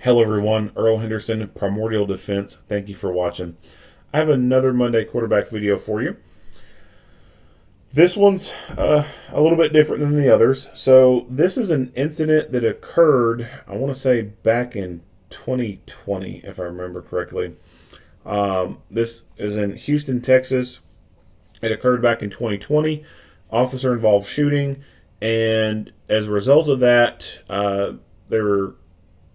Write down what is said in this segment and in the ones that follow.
Hello, everyone. Earl Henderson, Primordial Defense. Thank you for watching. I have another Monday quarterback video for you. This one's a little bit different than the others. So, this is an incident that occurred, I want to say, back in 2020, if I remember correctly. This is in Houston, Texas. It occurred back in 2020. Officer involved shooting, and as a result of that, there were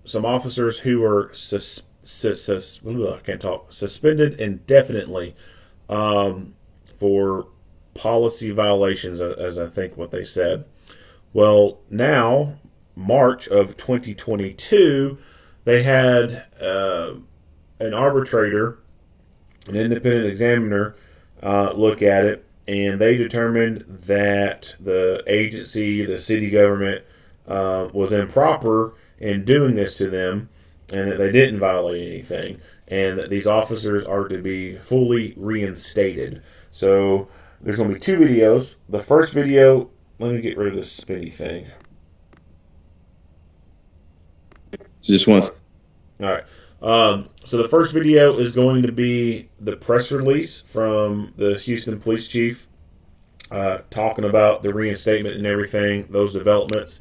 some officers who were I can't talk, suspended indefinitely for policy violations, as I think what they said. Well, now, March of 2022, they had an arbitrator, an independent examiner, look at it, and they determined that the agency, the city government, was improper in doing this to them, and that they didn't violate anything, and that these officers are to be fully reinstated. So there's going to be two videos. The first video, let me get rid of this spinny thing. Just want to All right. So the first video is going to be the press release from the Houston police chief, talking about the reinstatement and everything, those developments.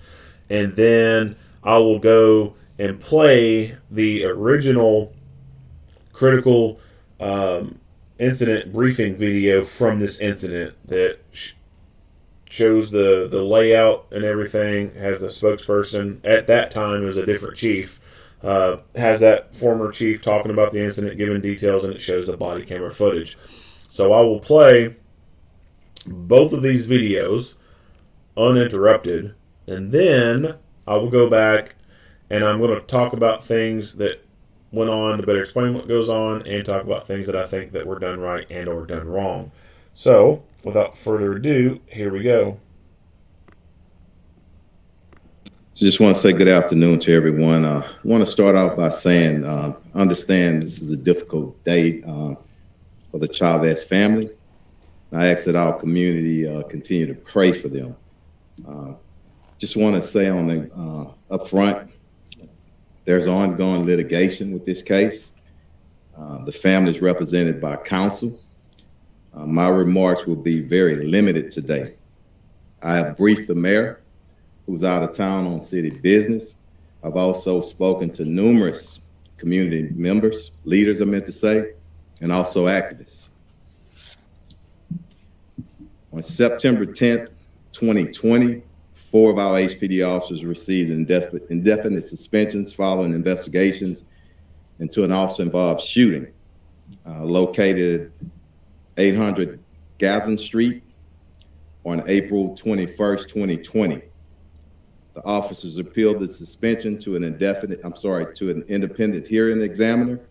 And then I will go and play the original critical incident briefing video from this incident that shows the layout and everything, has the spokesperson. At that time, it was a different chief. Has that former chief talking about the incident, giving details, and it shows the body camera footage. So I will play both of these videos uninterrupted, and then I will go back and I'm going to talk about things that went on to better explain what goes on, and talk about things that I think that were done right and or done wrong. So, without further ado, here we go. say good afternoon to everyone. I want to start off by saying, understand this is a difficult day for the Chavez family. I ask that our community continue to pray for them. Just want to say on the up front, there's ongoing litigation with this case. The family is represented by counsel. My remarks will be very limited today. I have briefed the mayor, who's out of town on city business. I've also spoken to numerous community members, leaders, I meant to say, and also activists. On September 10th, 2020, 4 of our HPD officers received indefinite suspensions following investigations into an officer-involved shooting located at 800 Gazin Street on April 21st, 2020. The officers appealed the suspension to an independent hearing examiner.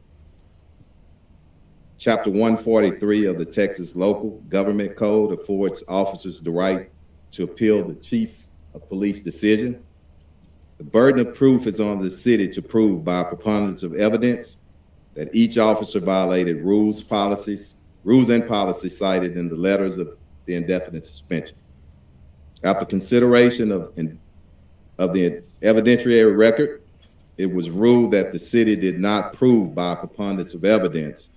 Chapter 143 of the Texas Local Government Code affords officers the right to appeal the chief of police decision. The burden of proof is on the city to prove by preponderance of evidence that each officer violated rules and policies cited in the letters of the indefinite suspension. After consideration of the evidentiary record, it was ruled that the city did not prove by preponderance of evidence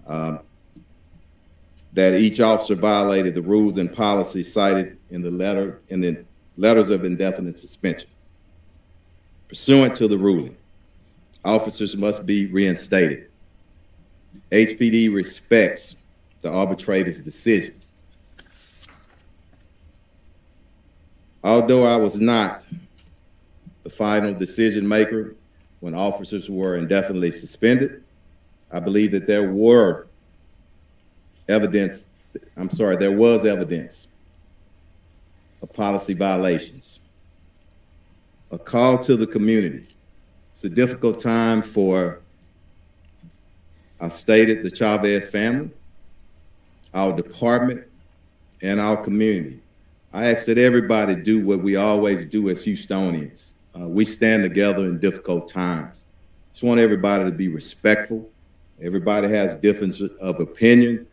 that each officer violated the rules and policies cited in the letters of indefinite suspension. Pursuant to the ruling, officers must be reinstated. HPD respects the arbitrator's decision. Although I was not the final decision maker when officers were indefinitely suspended, I believe that there was evidence of policy violations. A call to the community. It's a difficult time for, I stated, the Chavez family, our department, and our community. I ask that everybody do what we always do as Houstonians. We stand together in difficult times. Just want everybody to be respectful. Everybody has difference of opinion,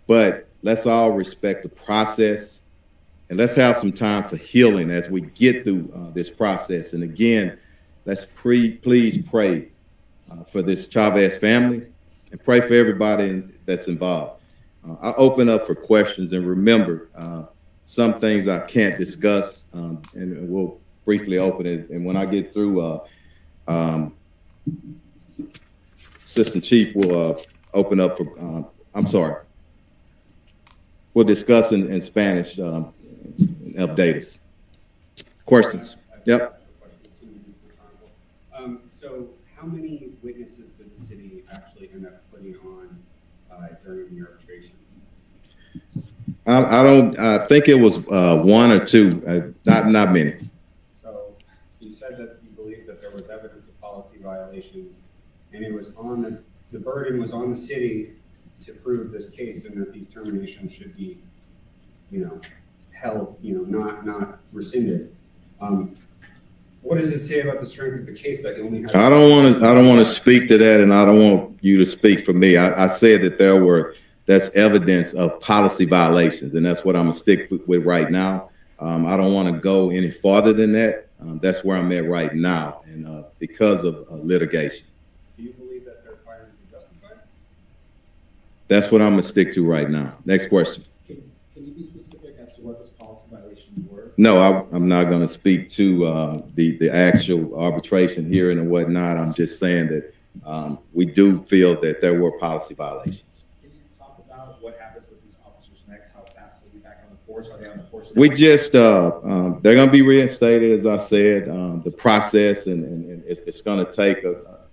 but let's all respect the process, and let's have some time for healing as we get through this process. And again, let's please pray for this Chavez family and pray for everybody that's involved. I open up for questions, and remember, some things I can't discuss, and we'll briefly open it. And when I get through, Assistant Chief will open up for, I'm sorry, we'll discuss in Spanish, update us. Questions? Yep. So how many witnesses did the city actually end up putting on during the arbitration? I think it was one or two, not many. So you said that you believe that there was evidence of policy violations, and it was on the burden was on the city to prove this case, and that these terminations should be, held, not rescinded. What does it say about the strength of the case that you only have? I don't want to speak to that, and I don't want you to speak for me. I said that that's evidence of policy violations, and that's what I'm gonna stick with right now. I don't want to go any farther than that. That's where I'm at right now, and because of litigation. Do you believe that their fires were justified? That's what I'm gonna stick to right now. Next question. Can you be specific as to what those policy violations were? No, I'm not going to speak to the actual arbitration hearing and whatnot. I'm just saying that we do feel that there were policy violations. Can you talk about what happens with these officers next? How fast will be back on the force? Are they on the force? We just they're going to be reinstated, as I said. The process and it's going to take a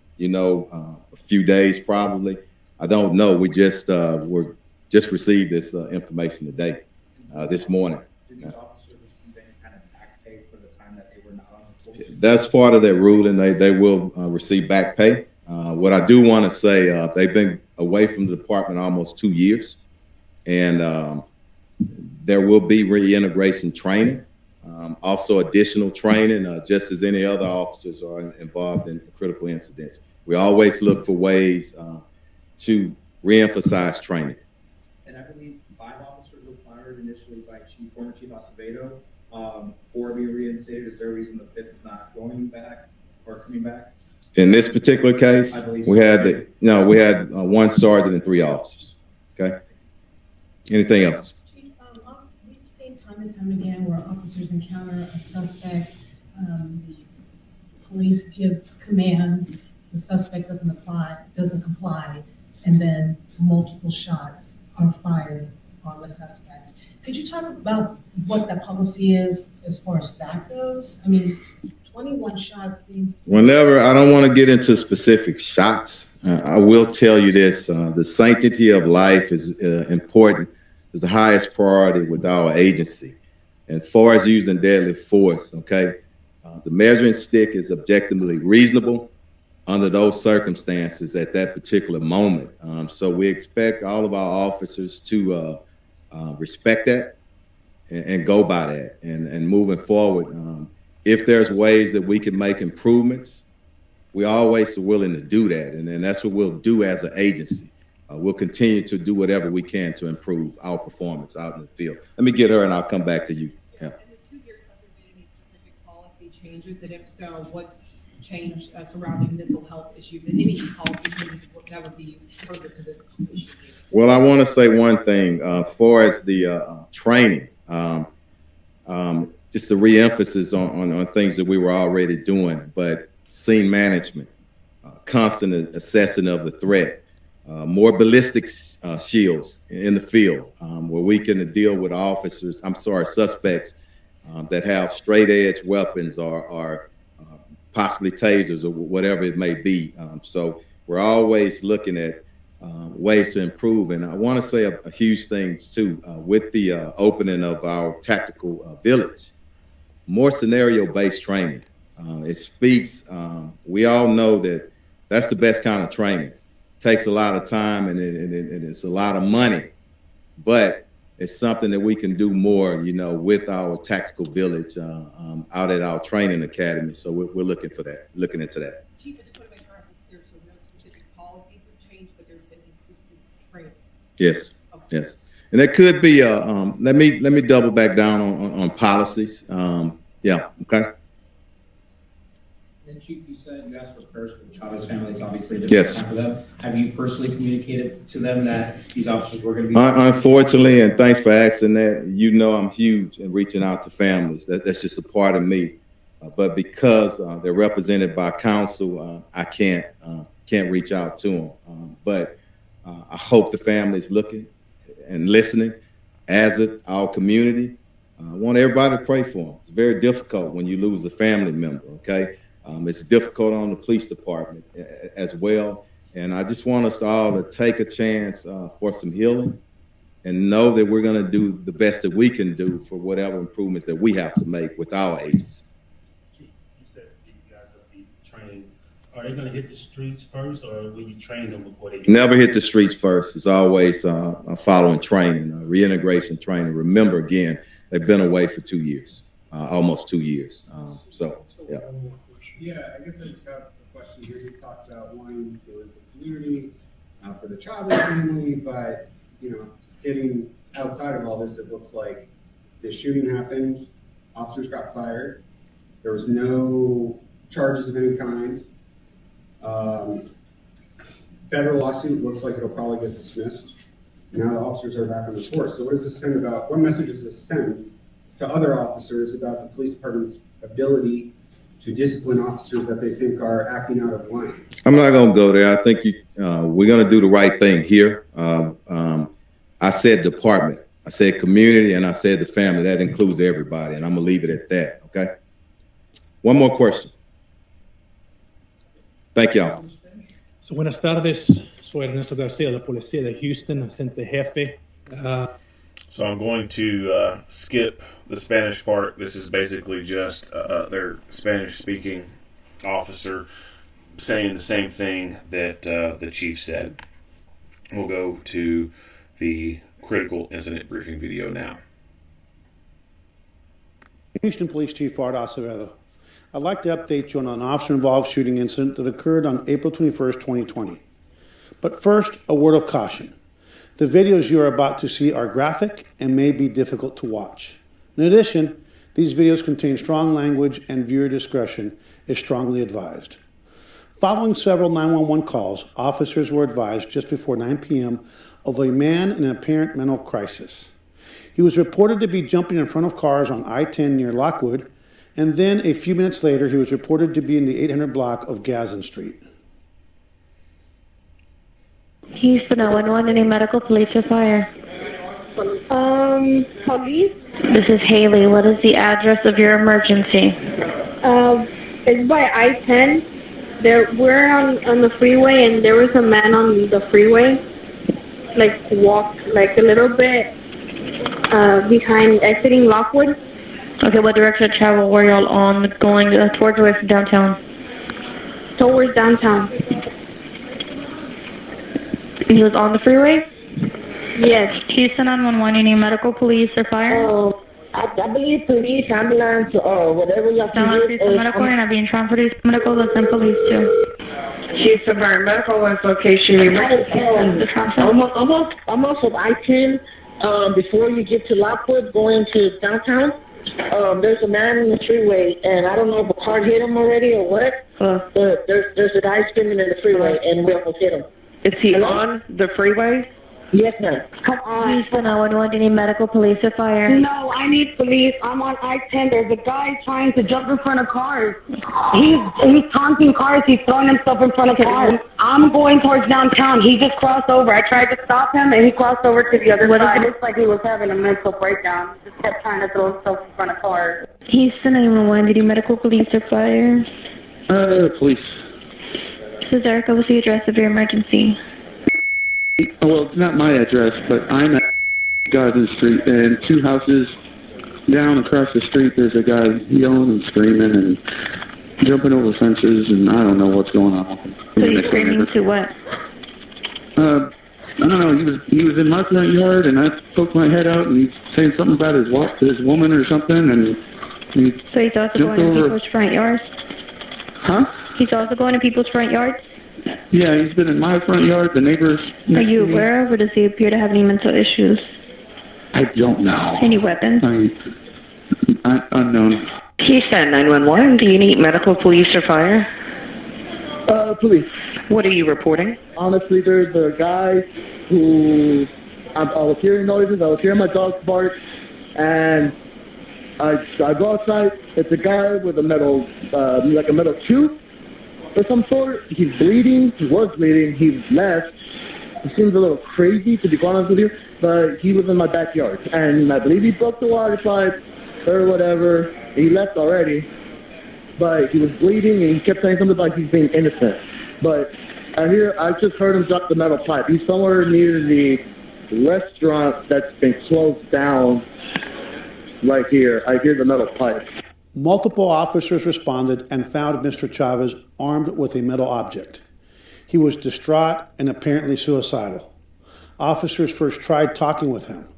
few days probably. I don't know. We just received this information today, this morning. Did these officers receive any kind of back pay for the time that they were not on the force? That's part of their ruling. They will receive back pay. What I do want to say, they've been away from the department almost 2 years, and there will be reintegration training, also additional training, just as any other officers are involved in critical incidents. We always look for ways to reemphasize training. And I believe 5 officers were fired initially by former Chief Acevedo, 4 being reinstated. Is there a reason the 5th is not going back or coming back? In this particular case, I believe we so. had 1 sergeant and 3 officers. Okay. Anything else? Chief, we've seen time and time again where officers encounter a suspect, the police give commands, the suspect doesn't comply, and then multiple shots are fired on the suspect. Could you talk about what that policy is as far as that goes? I mean, 21 shots seems. Whenever, I don't want to get into specific shots. I will tell you this, the sanctity of life is important, is the highest priority with our agency. And as far as using deadly force, okay, the measuring stick is objectively reasonable under those circumstances at that particular moment. So we expect all of our officers to respect that and go by that. And moving forward, if there's ways that we can make improvements, we always are willing to do that. And that's what we'll do as an agency. We'll continue to do whatever we can to improve our performance out in the field. Let me get her and I'll come back to you. Yeah. In the 2 years, have there been any specific policy changes? And if so, what's changed surrounding mental health issues and any policy changes that would be further to this issue? Well, I want to say one thing as far as the training, just a re-emphasis on things that we were already doing, but scene management, constant assessing of the threat, more ballistic shields in the field where we can deal with suspects that have straight edge weapons or possibly tasers or whatever it may be. So we're always looking at ways to improve. And I want to say a huge thing too, with the opening of our tactical village, more scenario-based training. It speaks, we all know that that's the best kind of training. It takes a lot of time and it's a lot of money, but it's something that we can do more, with our tactical village out at our training academy. So we're looking into that. Chief, I just want to make sure there's no specific policies have changed, but there's been increased training. Yes, okay. Yes. And that could be, let me double back down on policies. Yeah, okay. Then Chief, thoughts and prayers for the Chavez family. It's obviously a difficult Yes. time for them. Have you personally communicated to them that these officers were going to be? Unfortunately, and thanks for asking that, I'm huge in reaching out to families. That's just a part of me. But because they're represented by counsel, I can't reach out to them. But I hope the family is looking and listening, as it our community. I want everybody to pray for them. It's very difficult when you lose a family member, okay? It's difficult on the police department as well. And I just want us all to take a chance for some healing and know that we're going to do the best that we can do for whatever improvements that we have to make with our agency. You said these guys will be trained. Are they going to hit the streets first, or will you train them before they get Never hit the streets first. It's always following training, reintegration training. Remember, again, they've been away for 2 years, almost 2 years. Yeah. Yeah, I guess I just have a question here. You talked about wanting for the community, for the Chavez family, but, sitting outside of all this, it looks like the shooting happened, officers got fired, there was no charges of any kind. Federal lawsuit looks like it'll probably get dismissed. Now the officers are back on the force. So what message does this send to other officers about the police department's ability to discipline officers that they think are acting out of line? I'm not going to go there. I think we're going to do the right thing here. I said department, I said community, and I said the family. That includes everybody, and I'm going to leave it at that, okay? One more question. Thank y'all. So, buenas tardes, soy Ernesto García de la Policía de Houston, agente jefe. So I'm going to skip the Spanish part. This is basically just their Spanish-speaking officer saying the same thing that the chief said. We'll go to the critical incident briefing video now. Houston Police Chief Art Acevedo. I'd like to update you on an officer-involved shooting incident that occurred on April 21st, 2020. But first, a word of caution. The videos you are about to see are graphic and may be difficult to watch. In addition, these videos contain strong language and viewer discretion is strongly advised. Following several 911 calls, officers were advised just before 9 p.m. of a man in an apparent mental crisis. He was reported to be jumping in front of cars on I-10 near Lockwood, and then a few minutes later, he was reported to be in the 800 block of Gazin Street. Houston 911, any medical, police, or fire? Police? This is Haley. What is the address of your emergency? It's by I-10. We're on the freeway, and there was a man on the freeway, walked a little bit behind exiting Lockwood. Okay, what direction of travel were y'all on, going towards or away from downtown? Towards downtown. He was on the freeway? Yes. Houston 911, any medical, police, or fire? I believe police, ambulance, or whatever you have to use. Medical, you're not being transferred to medical, that's in police too. Houston Medical was location. Almost at I-10, before you get to Lockwood, going to downtown. There's a man in the freeway, and I don't know if a car hit him already or what, but there's a guy spinning in the freeway, and we almost hit him. Is he on the freeway? Yes, ma'am. Come on. Houston 911, any medical, police, or fire? No, I need police. I'm on I-10. There's a guy trying to jump in front of cars. He's taunting cars. He's throwing himself in front of cars. I'm going towards downtown. He just crossed over. I tried to stop him, and he crossed over to the other side. It looks like he was having a mental breakdown. He just kept trying to throw himself in front of cars. Houston 911, any medical, police, or fire? Police. This is Erica. What's the address of your emergency? Well, it's not my address, but I'm at Gazin Street, and 2 houses down across the street, there's a guy yelling and screaming and jumping over fences, and I don't know what's going on with him. So he's screaming to what? I don't know. He was in my front yard, and I poked my head out, and he's saying something about his woman or something, and he So he's also going to people's front yards? Huh? He's also going to people's front yards? Yeah, he's been in my front yard, the neighbors. Are you aware of, or does he appear to have any mental issues? I don't know. Any weapons? Unknown. Houston 911, do you need medical, police, or fire? Police. What are you reporting? Honestly, there's a guy who I was hearing noises. I was hearing my dog bark, and I go outside. It's a guy with a metal, like a metal tube of some sort. He's bleeding. He was bleeding. He left. He seems a little crazy, to be honest with you, but he was in my backyard, and I believe he broke the water pipe or whatever. He left already, but he was bleeding, and he kept saying something like he's being innocent. But I just heard him drop the metal pipe. He's somewhere near the restaurant that's been closed down right here. I hear the metal pipe. Multiple officers responded and found Mr. Chavez armed with a metal object. He was distraught and apparently suicidal. Officers first tried talking with him.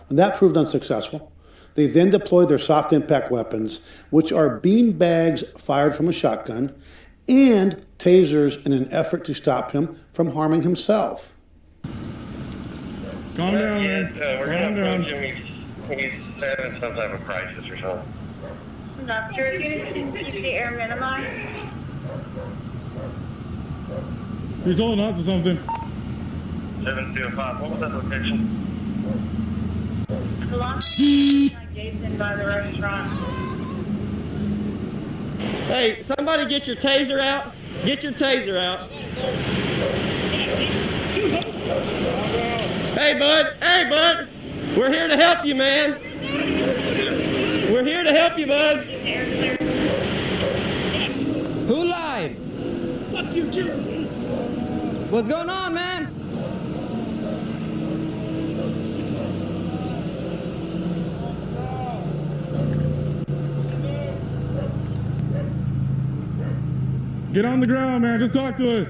When that proved unsuccessful, they then deployed their soft impact weapons, which are bean bags fired from a shotgun, and tasers in an effort to stop him from harming himself. Calm down, man. We're going to approach him. He's having some type of crisis or something. Not sure if you keep the air minimized. He's holding on to something. 725, what was that location? Jason by the restaurant. Hey, somebody get your taser out. Get your taser out. Hey, bud. Hey, bud. We're here to help you, man. We're here to help you, bud. Who lied? Fuck you, too. What's going on, man? Get on the ground, man. Just talk to us.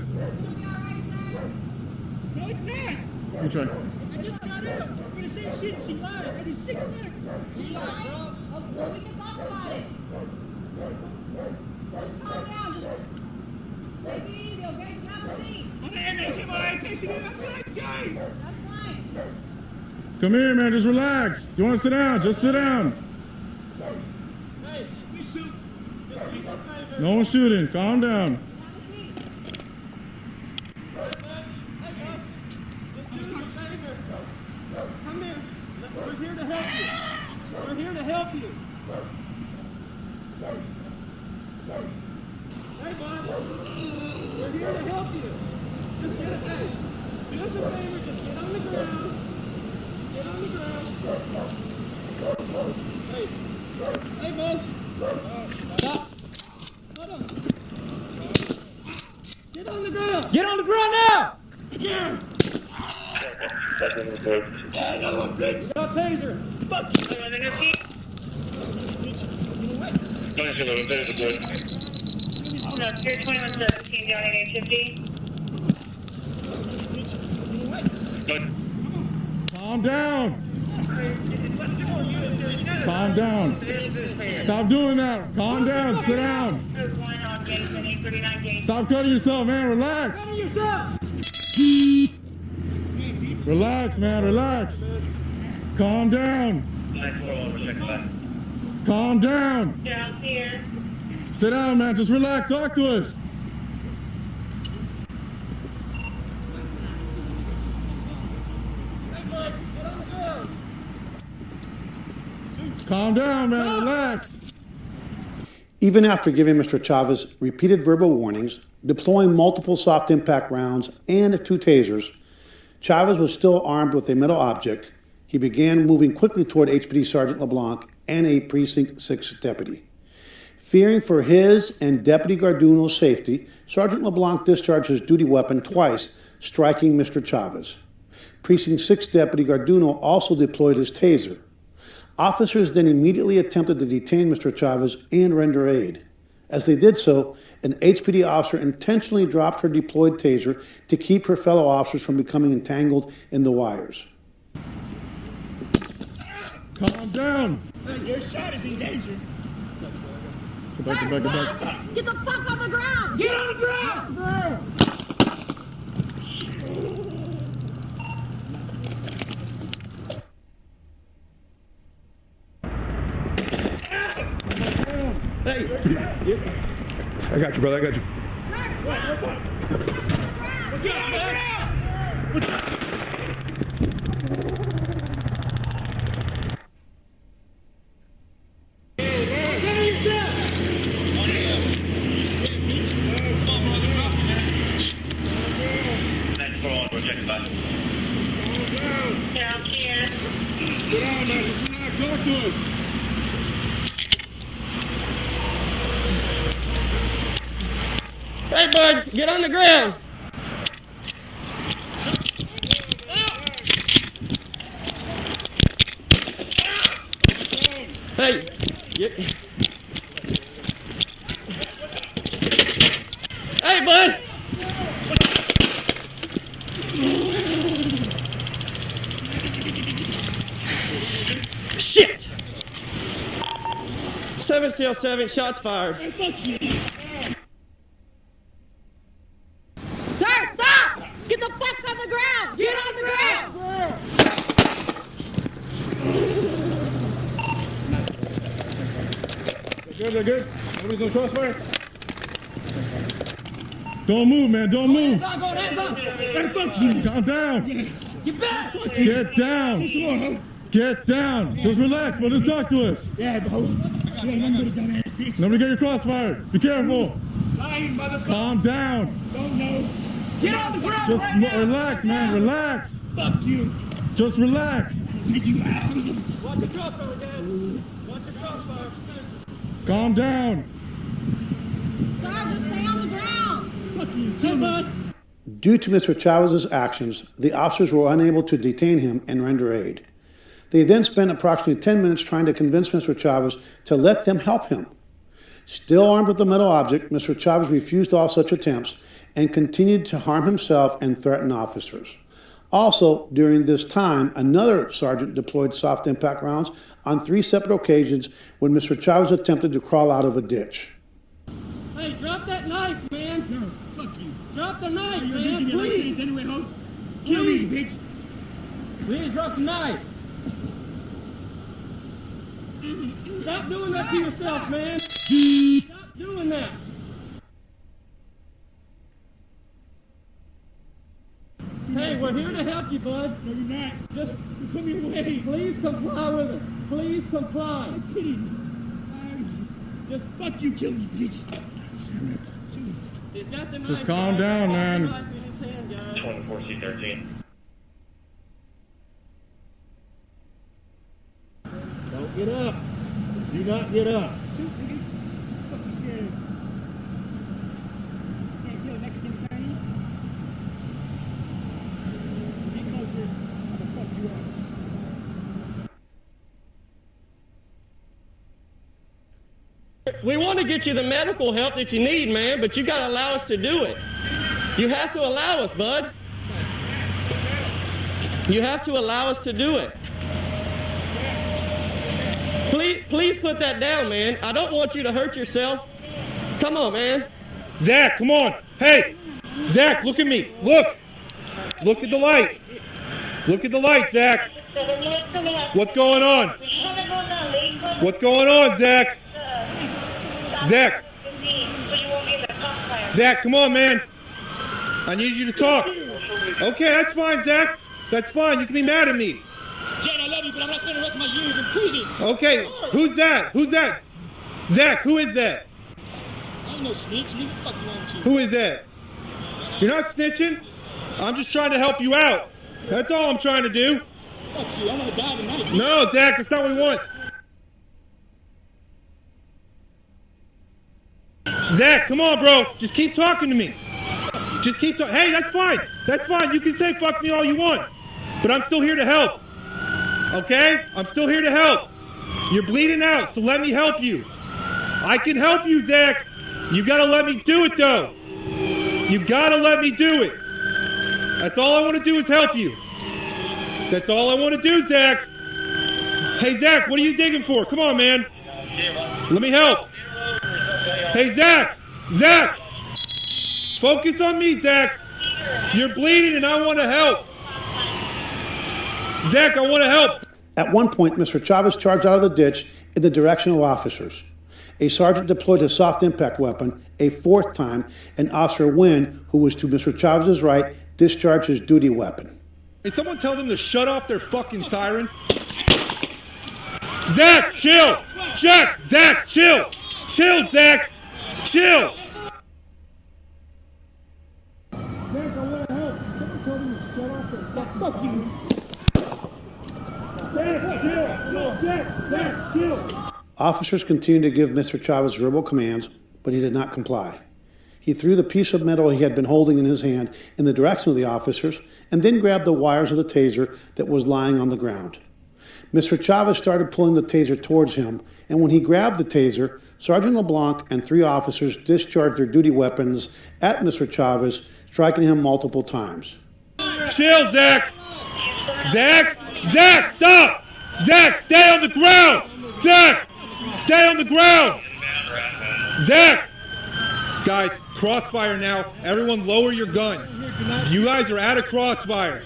No, it's not. Let me try. I just got up for the same shit. She lied. I did 6 minutes. You lied, bro. Well, we can talk about it. Just calm down. Just take it easy, okay? Just have a seat. I'm an NHMI patient. I feel like dying. That's fine. Come here, man. Just relax. You want to sit down? Just sit down. Hey, we shoot. Just be some favor. No one's shooting. Calm down. Come here. We're here to help you. We're here to help you. Hey, bud. We're here to help you. Just get it. Hey, do us a favor. Just get on the ground. Get on the ground. Hey. Hey, bud. Stop. Hold on. Get on the ground. Get on the ground now! Yeah. Hey, another one, bitch. Got taser. Fuck you. No, Pier 2117, down at 850. Calm down. Calm down. Stop doing that. Calm down. Sit down. Stop cutting yourself, man. Relax. Relax, man. Relax. Calm down. Calm down. Down here. Sit down, man. Just relax. Talk to us. Calm down, man. Relax. Even after giving Mr. Chavez repeated verbal warnings, deploying multiple soft impact rounds and 2 tasers, Chavez was still armed with a metal object. He began moving quickly toward HPD Sergeant LeBlanc and a Precinct 6 deputy. Fearing for his and Deputy Garduno's safety, Sergeant LeBlanc discharged his duty weapon twice, striking Mr. Chavez. Precinct 6 Deputy Garduno also deployed his taser. Officers then immediately attempted to detain Mr. Chavez and render aid. As they did so, an HPD officer intentionally dropped her deployed taser to keep her fellow officers from becoming entangled in the wires. Calm down. Your shot is in danger. Get back, get back, get back. Get the fuck on the ground! Get on the ground! Hey, I got you, brother. I got you. Hey, bud, get on the ground. Hey, hey, bud. Shit. 7CL7, shots fired. Sir, stop! Get the fuck on the ground! Get on the ground! Good. Everybody's on crossfire. Don't move, man. Don't move. Hands up! Hey, fuck you. Calm down. Get back! Get down. Get down. Just relax, bro. Just talk to us. Yeah, bro. Nobody get your crossfire. Be careful. Lying, motherfucker. Calm down. Don't know. Get on the ground Just right now! relax, man. Relax. Fuck you. Just relax. Take you out. Watch your crossfire, Dad. Watch your crossfire. Calm down. Sir, just stay on the ground. Fuck you. Hey, bud. Due to Mr. Chavez's actions, the officers were unable to detain him and render aid. They then spent approximately 10 minutes trying to convince Mr. Chavez to let them help him. Still armed with the metal object, Mr. Chavez refused all such attempts and continued to harm himself and threaten officers. Also, during this time, another sergeant deployed soft impact rounds on 3 separate occasions when Mr. Chavez attempted to crawl out of a ditch. Hey, drop that knife, man. No, fuck you. Drop the knife, You're man, making me like please. sense anyway, ho? Kill me, bitch. Please drop the knife. Stop doing that to yourself, man. Stop doing that. Hey, we're here to help you, bud. No, you're not. Just You put me away. please comply with us. Please comply. I'm kidding. Just Fuck you, kill me, bitch. Damn it. he's got the knife. Just calm guys. down, He's got man. the knife in his hand, guys. 24C13. Don't get up. Do not get up. Shoot, nigga. Fuck you scared of. Can't kill a Mexican and Chinese? Get closer. I'm gonna fuck you up. We want to get you the medical help that you need, man, but you got to allow us to do it. You have to allow us, bud. You have to allow us to do it. Please put that down, man. I don't want you to hurt yourself. Come on, man. Zach, come on. Hey, Zach, look at me. Look. Look at the light. Look at the light, Zach. What's going on? What's going on, Zach? Zach. Zach, come on, man. I need you to talk. Okay, that's fine, Zach. That's fine. You can be mad at me. Jen, I love you, but I'm not spending the rest of my years in prison. Okay, who's that? Who's that? Zach, who is that? I ain't no snitch. Nigga, fuck you on to. Who is that? You're not snitching. I'm just trying to help you out. That's all I'm trying to do. Fuck you. I'm gonna die tonight. No, Zach, that's not what we want. Zach, come on, bro. Just keep talking to me. Just keep talking. Hey, that's fine. That's fine. You can say fuck me all you want. But I'm still here to help. Okay? I'm still here to help. You're bleeding out, so let me help you. I can help you, Zach. You gotta let me do it, though. You gotta let me do it. That's all I want to do is help you. That's all I want to do, Zach. Hey, Zach, what are you digging for? Come on, man. Let me help. Hey, Zach. Zach. Focus on me, Zach. You're bleeding and I want to help. Zach, I want to help. At one point, Mr. Chavez charged out of the ditch in the direction of officers. A sergeant deployed a soft impact weapon a fourth time, and Officer Wynn, who was to Mr. Chavez's right, discharged his duty weapon. Did someone tell them to shut off their fucking siren? Zach, chill! Zach, chill! Chill, Zach! Chill! Zach, I want to help. Someone told him to shut off their fucking Zach, chill! No, Zach, chill! Officers continued to give Mr. Chavez verbal commands, but he did not comply. He threw the piece of metal he had been holding in his hand in the direction of the officers and then grabbed the wires of the taser that was lying on the ground. Mr. Chavez started pulling the taser towards him, and when he grabbed the taser, Sergeant LeBlanc and 3 officers discharged their duty weapons at Mr. Chavez, striking him multiple times. Chill, Zach! Zach, stop! Zach, stay on the ground! Zach, stay on the ground! Zach! Guys, crossfire now. Everyone lower your guns. You guys are out of crossfire.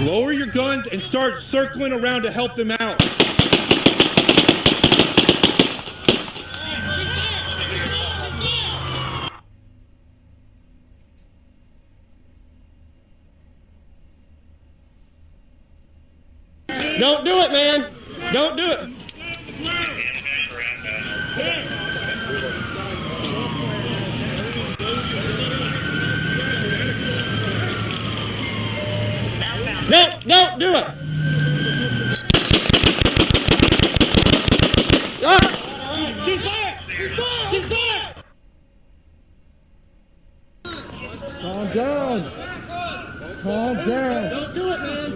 Lower your guns and start circling around to help them out. Don't do it, man. Don't do it. No, don't do it. Ah! She's there! She's there! Calm down. Calm down. Don't do it, man.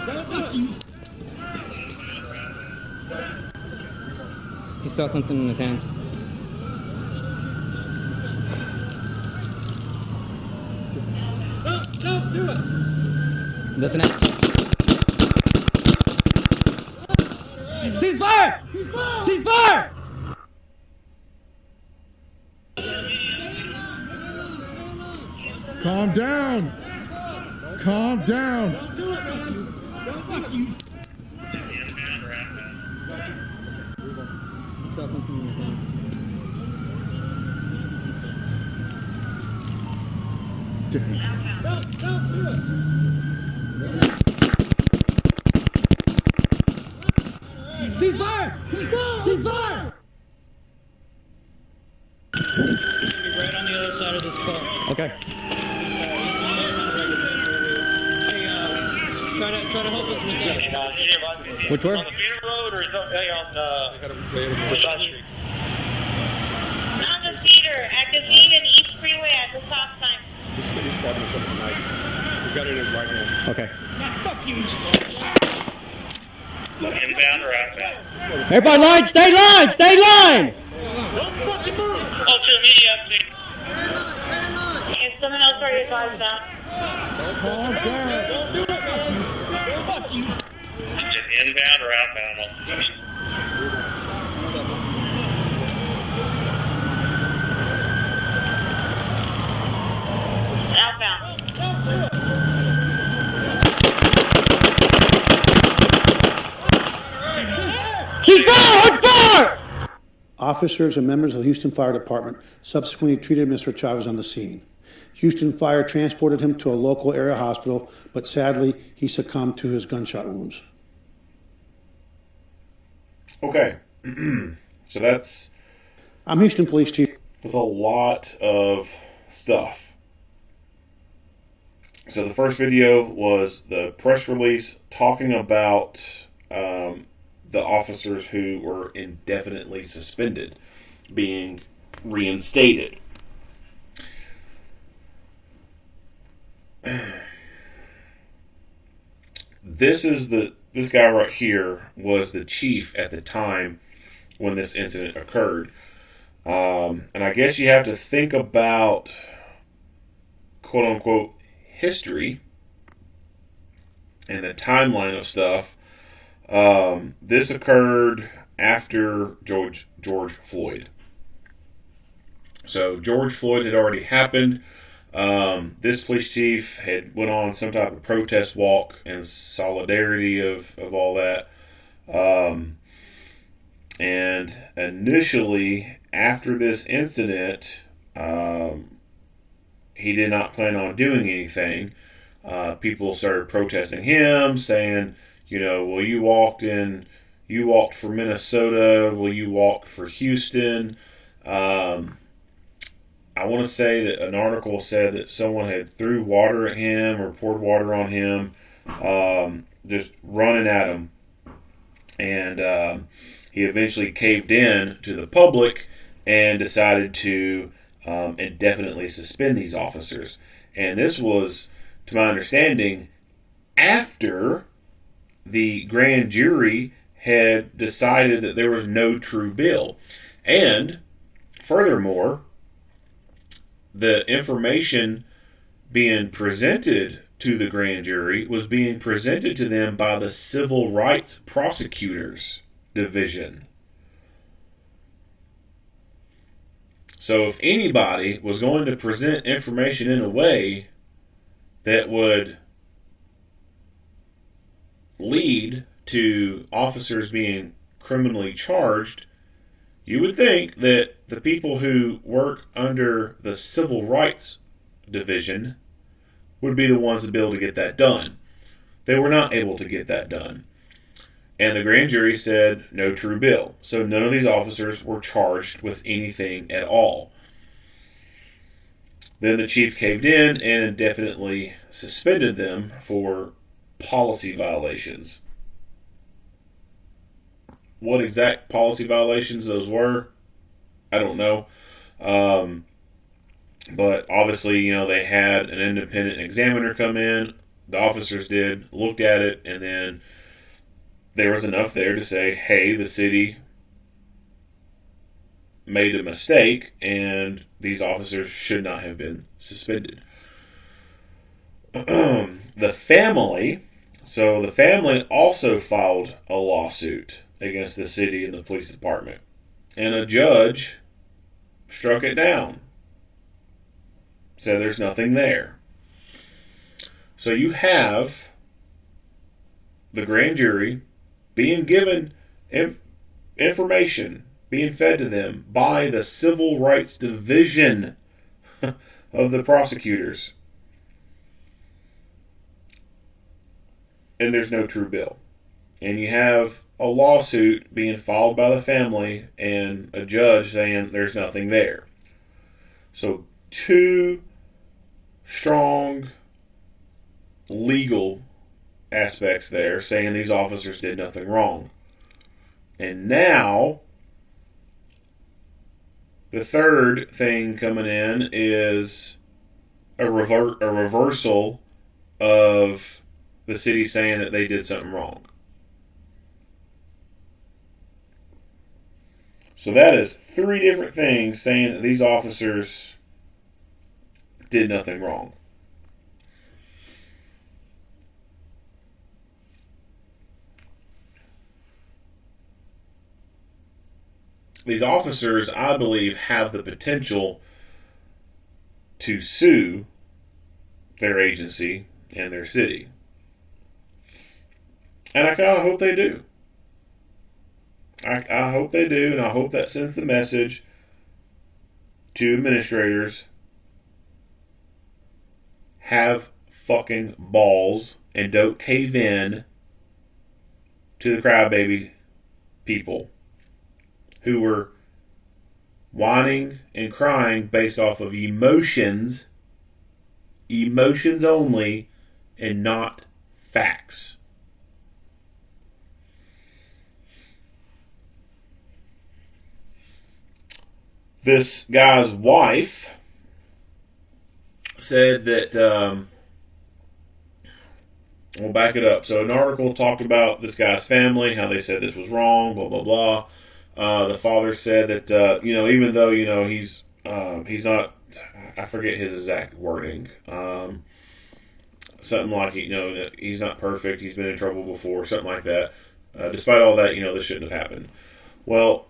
Don't do it. He still has something in his hand. Don't do it. Doesn't have. Cease fire! Cease fire! Calm down. Calm down. Don't do it, man. Don't do it. He still has something in his hand. Don't do it. Cease fire! Cease fire! Right on the other side of this car. Okay. Hey, try to help us with that. Which way? On the Peter Road or is on the side street? On the feeder at Gavine and East Freeway at the stop sign. He's stabbing something tonight. He's got it in his right hand. Okay. Inbound or outbound? Everybody line, stay line, stay line! Don't fucking move! Oh, to immediate. Is someone else already advised that? Calm down. Don't do it, man. Fuck you. Is it inbound or outbound? Outbound. Cease fire! On fire! Officers and members of the Houston Fire Department subsequently treated Mr. Chavez on the scene. Houston Fire transported him to a local area hospital, but sadly, he succumbed to his gunshot wounds. Okay. So that's I'm Houston Police Chief. a lot of stuff. So the first video was the press release talking about the officers who were indefinitely suspended being reinstated. This guy right here was the chief at the time when this incident occurred. And I guess you have to think about quote unquote history and the timeline of stuff. This occurred after George Floyd. So George Floyd had already happened. This police chief had went on some type of protest walk in solidarity of all that. And initially, after this incident, he did not plan on doing anything. People started protesting him, saying, well, you walked for Minnesota, well, you walked for Houston. I want to say that an article said that someone had threw water at him or poured water on him, just running at him. And he eventually caved in to the public and decided to indefinitely suspend these officers. And this was, to my understanding, after the grand jury had decided that there was no true bill. And furthermore, the information being presented to the grand jury was being presented to them by the Civil Rights Prosecutors Division. So if anybody was going to present information in a way that would lead to officers being criminally charged, you would think that the people who work under the Civil Rights Division would be the ones to be able to get that done. They were not able to get that done. And the grand jury said no true bill. So none of these officers were charged with anything at all. Then the chief caved in and indefinitely suspended them for policy violations. What exact policy violations those were, I don't know. But obviously, they had an independent examiner come in. The officers did, looked at it, and then there was enough there to say, hey, the city made a mistake, and these officers should not have been suspended. The family also filed a lawsuit against the city and the police department. And a judge struck it down. Said there's nothing there. So you have the grand jury being given information, being fed to them by the Civil Rights Division of the prosecutors. And there's no true bill. And you have a lawsuit being filed by the family and a judge saying there's nothing there. So two strong legal aspects there saying these officers did nothing wrong. And now the third thing coming in is a reversal of the city saying that they did something wrong. So that is three different things saying that these officers did nothing wrong. These officers, I believe, have the potential to sue their agency and their city. And I kind of hope they do. I hope they do, and I hope that sends the message to administrators. Have fucking balls and don't cave in to the crybaby people who were whining and crying based off of emotions only, and not facts. This guy's wife said that, we'll back it up. So an article talked about this guy's family, how they said this was wrong, blah, blah, blah. The father said that, even though, he's not, I forget his exact wording. Something like, he's not perfect. He's been in trouble before, something like that. Despite all that, this shouldn't have happened. Well,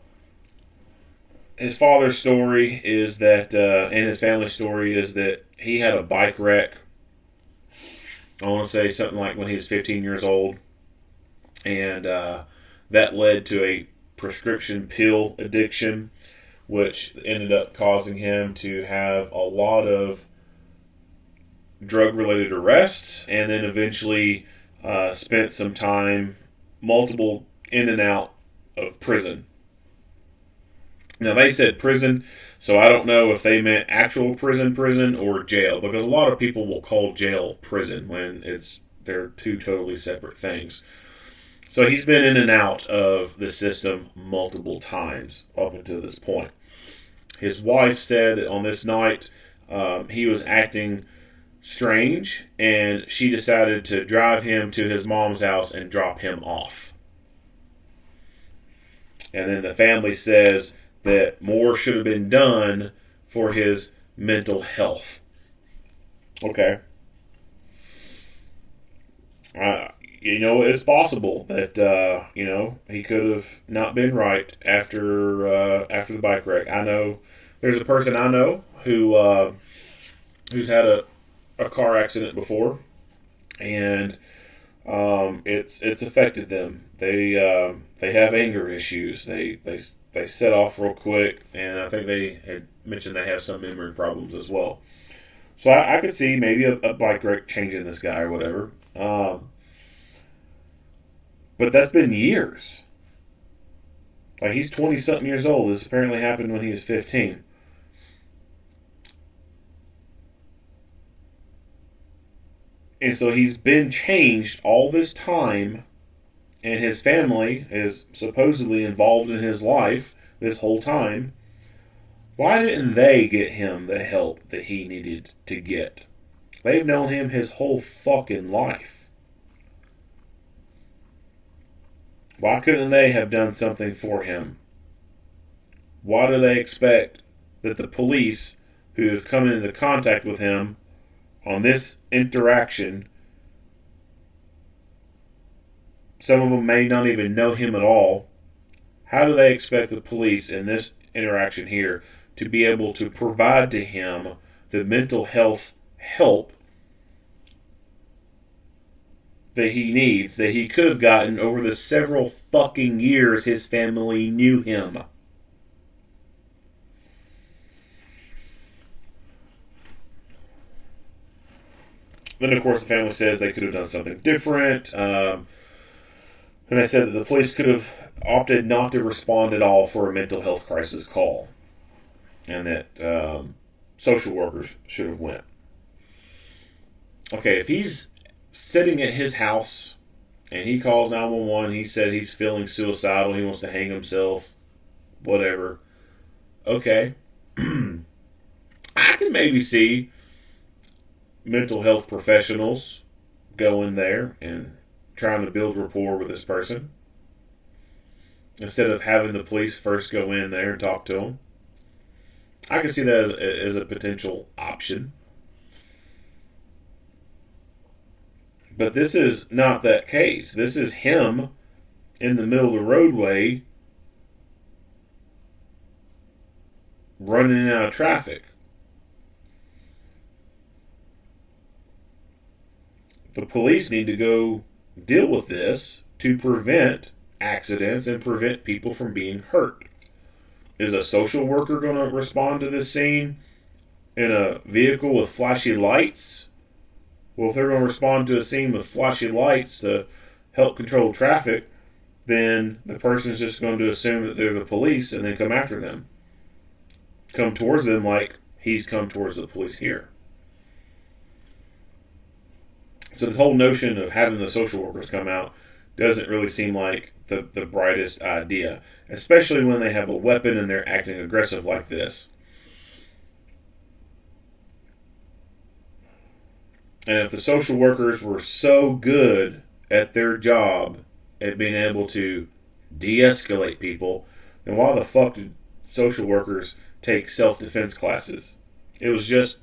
his father's story is that, and his family's story is that he had a bike wreck. I want to say something like when he was 15 years old. And that led to a prescription pill addiction, which ended up causing him to have a lot of drug-related arrests, and then eventually spent some time, multiple in and out of prison. Now, they said prison, so I don't know if they meant actual prison or jail, because a lot of people will call jail prison when they're two totally separate things. So he's been in and out of the system multiple times up until this point. His wife said that on this night he was acting strange, and she decided to drive him to his mom's house and drop him off. And then the family says that more should have been done for his mental health. Okay. It's possible that, he could have not been right after the bike wreck. I know there's a person I know who's had a car accident before, and it's affected them. They have anger issues. They set off real quick, and I think they had mentioned they have some memory problems as well. So I could see maybe a bike wreck changing this guy or whatever. But that's been years. Like, he's 20-something years old. This apparently happened when he was 15. And so he's been changed all this time, and his family is supposedly involved in his life this whole time. Why didn't they get him the help that he needed to get? They've known him his whole fucking life. Why couldn't they have done something for him? Why do they expect that the police who have come into contact with him on this interaction, some of them may not even know him at all, how do they expect the police in this interaction here to be able to provide to him the mental health help that he needs, that he could have gotten over the several fucking years his family knew him? Then, of course, the family says they could have done something different. And they said that the police could have opted not to respond at all for a mental health crisis call. And that social workers should have went. Okay, if he's sitting at his house and he calls 911, he said he's feeling suicidal, he wants to hang himself, whatever. Okay. I can maybe see mental health professionals go in there and trying to build rapport with this person instead of having the police first go in there and talk to him. I can see that as a potential option. But this is not that case. This is him in the middle of the roadway running out of traffic. The police need to go deal with this to prevent accidents and prevent people from being hurt. Is a social worker going to respond to this scene in a vehicle with flashy lights? Well, if they're going to respond to a scene with flashy lights to help control traffic, then the person's just going to assume that they're the police and then come after them. Come towards them like he's come towards the police here. So this whole notion of having the social workers come out doesn't really seem like the brightest idea, especially when they have a weapon and they're acting aggressive like this. And if the social workers were so good at their job at being able to de-escalate people, then why the fuck did social workers take self-defense classes? It was just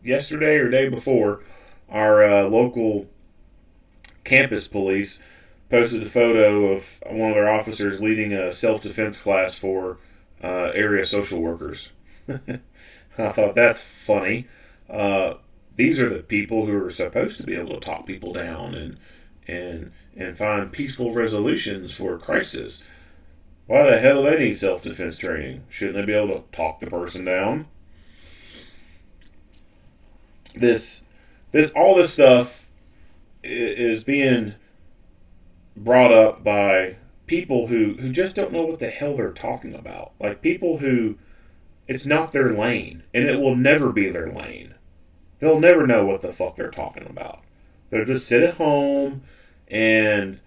yesterday or day before, our local campus police posted a photo of one of their officers leading a self-defense class for area social workers. I thought, that's funny. These are the people who are supposed to be able to talk people down and find peaceful resolutions for a crisis. Why the hell do they need self-defense training? Shouldn't they be able to talk the person down? All this stuff is being brought up by people who just don't know what the hell they're talking about. Like people who it's not their lane, and it will never be their lane. They'll never know what the fuck they're talking about. They'll just sit at home and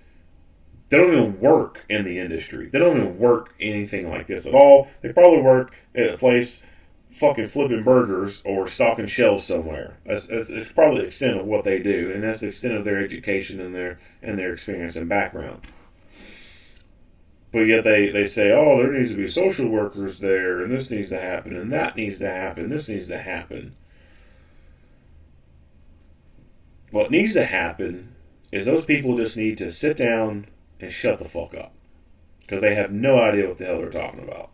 they don't even work in the industry. They don't even work anything like this at all. They probably work at a place fucking flipping burgers or stocking shelves somewhere. That's probably the extent of what they do, and that's the extent of their education and their experience and background. But yet they say, oh, there needs to be social workers there, and this needs to happen, and that needs to happen, this needs to happen. What needs to happen is those people just need to sit down and shut the fuck up. Because they have no idea what the hell they're talking about.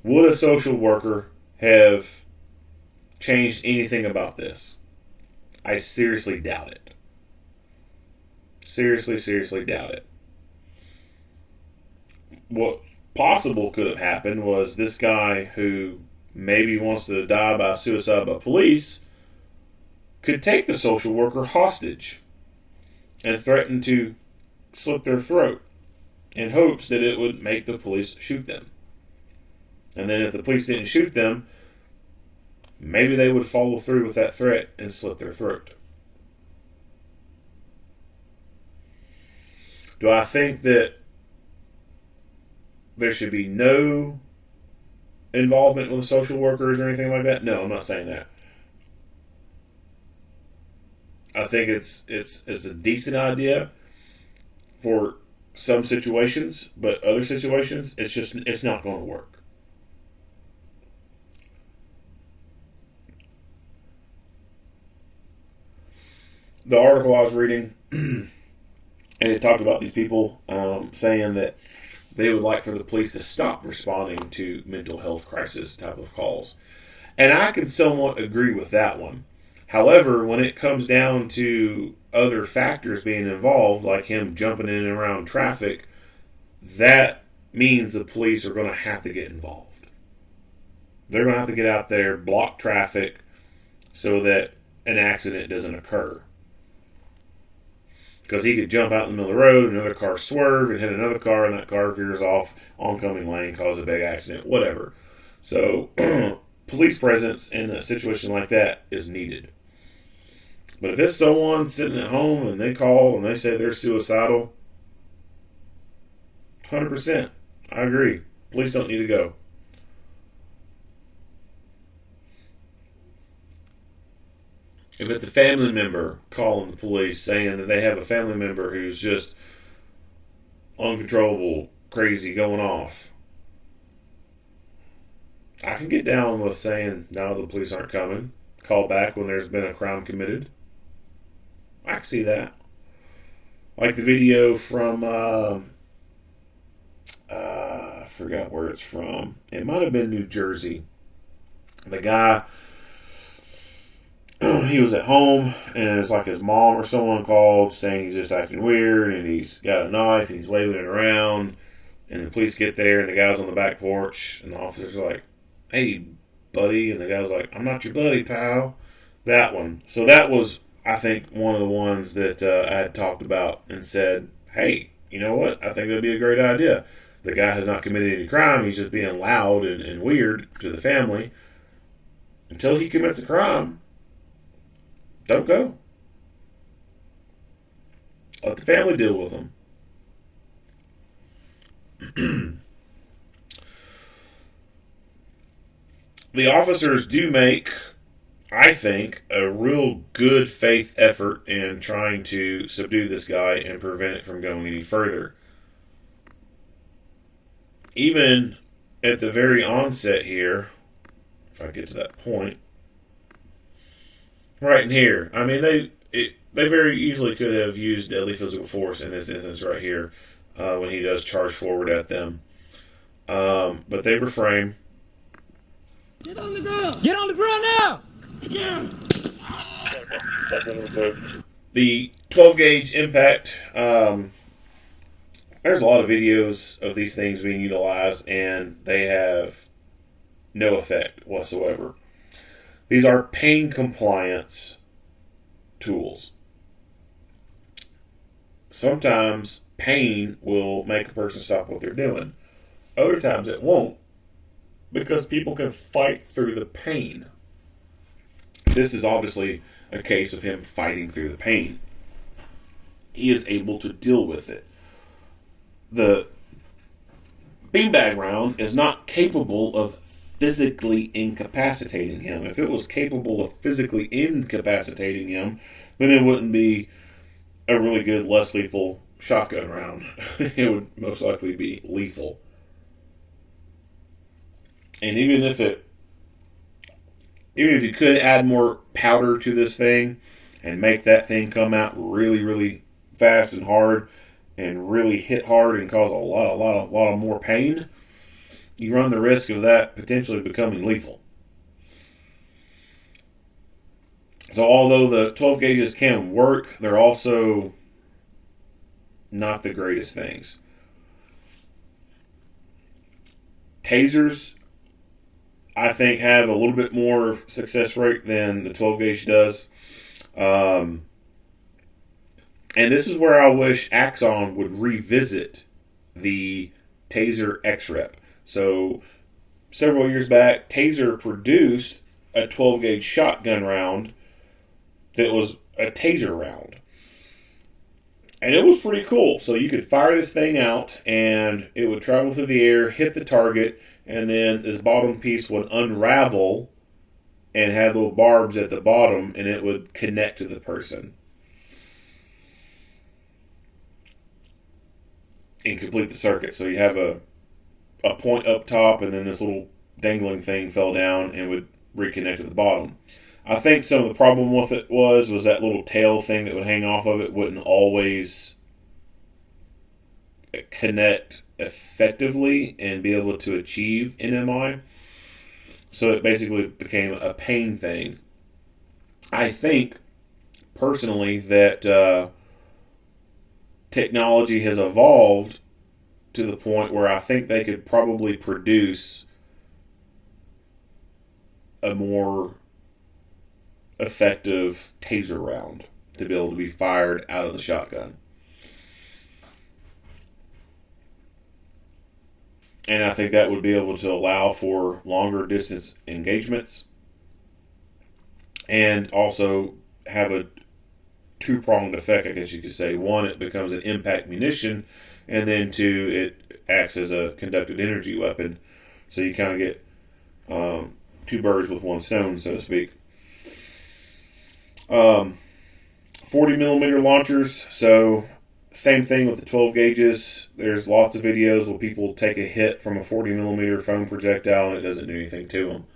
Would a social worker have changed anything about this? I seriously doubt it. Seriously doubt it. What possible could have happened was this guy who maybe wants to die by suicide by police could take the social worker hostage and threaten to slit their throat in hopes that it would make the police shoot them. And then if the police didn't shoot them, maybe they would follow through with that threat and slit their throat. Do I think that there should be no involvement with the social workers or anything like that? No, I'm not saying that. I think it's a decent idea for some situations, but other situations, it's not going to work. The article I was reading, and it talked about these people saying that they would like for the police to stop responding to mental health crisis type of calls. And I can somewhat agree with that one. However, when it comes down to other factors being involved, like him jumping in and around traffic, that means the police are going to have to get involved. They're going to have to get out there, block traffic, so that an accident doesn't occur. Because he could jump out in the middle of the road, another car swerve and hit another car, and that car veers off oncoming lane, cause a big accident, whatever. So, police presence in a situation like that is needed. But if it's someone sitting at home and they call and they say they're suicidal, 100%, I agree. Police don't need to go. If it's a family member calling the police saying that they have a family member who's just uncontrollable, crazy, going off, I can get down with saying, no, the police aren't coming. Call back when there's been a crime committed. I can see that. Like the video from, I forgot where it's from. It might have been New Jersey. The guy, he was at home, and it's like his mom or someone called saying he's just acting weird, and he's got a knife, and he's waving it around, and the police get there, and the guy's on the back porch, and the officer's like, hey, buddy, and the guy's like, I'm not your buddy, pal. That one. So that was, I think, one of the ones that I had talked about and said, hey, you know what? I think that'd be a great idea. The guy has not committed any crime. He's just being loud and weird to the family. Until he commits a crime, don't go. Let the family deal with him. The officers do make, I think, a real good faith effort in trying to subdue this guy and prevent it from going any further. Even at the very onset here, if I get to that point, right in here, I mean, they very easily could have used deadly physical force in this instance right here when he does charge forward at them. But they refrain. Get on the ground! Get on the ground now! The 12 gauge impact There's a lot of videos of these things being utilized, and they have no effect whatsoever. These are pain compliance tools. Sometimes pain will make a person stop what they're doing. Other times it won't, because people can fight through the pain. This is obviously a case of him fighting through the pain. He is able to deal with it. The beanbag round is not capable of physically incapacitating him. If it was capable of physically incapacitating him, then it wouldn't be a really good, less lethal shotgun round. It would most likely be lethal. And even if you could add more powder to this thing and make that thing come out really, really fast and hard and really hit hard and cause a lot of more pain, you run the risk of that potentially becoming lethal. So although the 12 gauges can work, they're also not the greatest things. Tasers, I think, have a little bit more success rate than the 12 gauge does. And this is where I wish Axon would revisit the Taser X-Rep. So several years back, Taser produced a 12 gauge shotgun round that was a Taser round. And it was pretty cool. So you could fire this thing out and it would travel through the air, hit the target, and then this bottom piece would unravel and have little barbs at the bottom, and it would connect to the person and complete the circuit. So you have a point up top, and then this little dangling thing fell down and would reconnect to the bottom. I think some of the problem with it was that little tail thing that would hang off of it wouldn't always connect effectively and be able to achieve NMI. So it basically became a pain thing. I think, personally, that technology has evolved to the point where I think they could probably produce a more effective taser round to be able to be fired out of the shotgun. And I think that would be able to allow for longer distance engagements and also have a two-pronged effect, I guess you could say. One, it becomes an impact munition, and then two, it acts as a conducted energy weapon. So you kind of get two birds with one stone, so to speak. 40 millimeter launchers, so same thing with the 12 gauges. There's lots of videos where people take a hit from a 40 millimeter foam projectile and it doesn't do anything to them.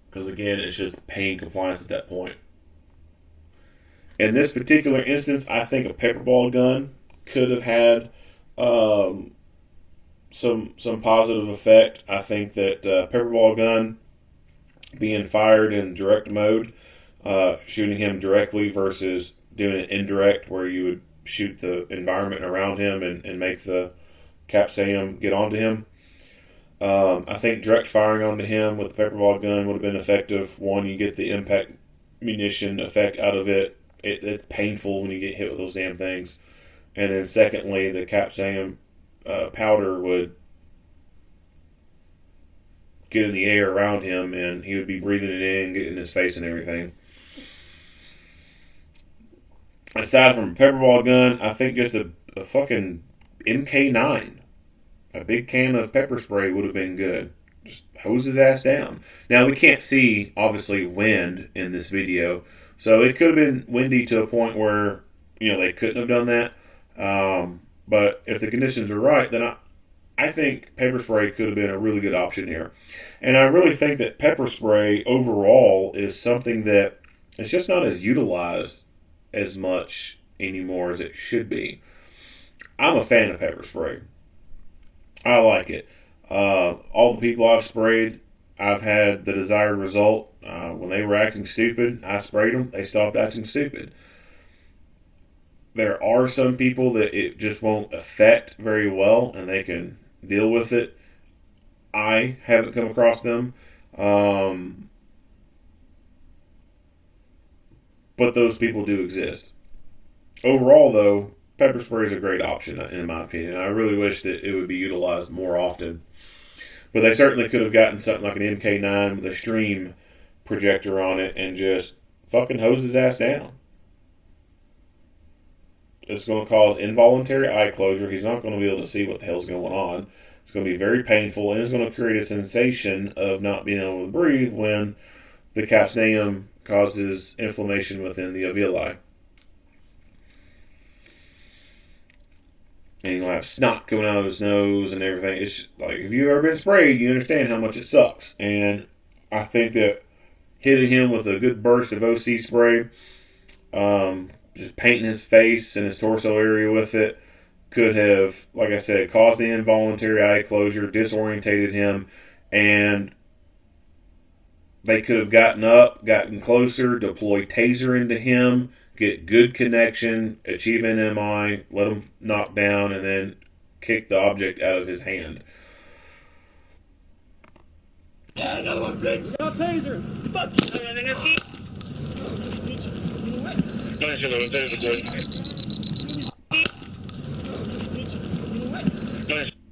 Because again, it's just pain compliance at that point. In this particular instance, I think a pepperball gun could have had some positive effect. I think that pepperball gun being fired in direct mode, shooting him directly versus doing it indirect where you would shoot the environment around him and make the capsam get onto him. I think direct firing onto him with the pepperball gun would have been effective. One, you get the impact munition effect out of it. It's painful when you get hit with those damn things. And then secondly, the capsam powder would get in the air around him and he would be breathing it in, getting in his face and everything. Aside from a pepperball gun, I think just a fucking MK9, a big can of pepper spray would have been good. Just hose his ass down. Now, we can't see, obviously, wind in this video, so it could have been windy to a point where, they couldn't have done that. But if the conditions are right, then I think pepper spray could have been a really good option here. And I really think that pepper spray overall is something that it's just not as utilized as much anymore as it should be. I'm a fan of pepper spray. I like it. All the people I've sprayed, I've had the desired result. When they were acting stupid, I sprayed them. They stopped acting stupid. there are some people that it just won't affect very well and they can deal with it. I haven't come across them. But those people do exist. Overall, though, pepper spray is a great option, in my opinion. I really wish that it would be utilized more often. But they certainly could have gotten something like an MK9 with a stream projector on it and just fucking hose his ass down. It's going to cause involuntary eye closure. He's not going to be able to see what the hell's going on. It's going to be very painful, and it's going to create a sensation of not being able to breathe when the capsicum causes inflammation within the alveoli. And he's going to have snot coming out of his nose and everything. It's just, like, if you've ever been sprayed, you understand how much it sucks. And I think that hitting him with a good burst of OC spray, just painting his face and his torso area with it, could have, like I said, caused the involuntary eye closure, disorientated him, and they could have gotten up, gotten closer, deployed taser into him, get good connection, achieve an MI, let him knock down, and then kick the object out of his hand. Yeah, another one, bitch! No taser! Fuck you!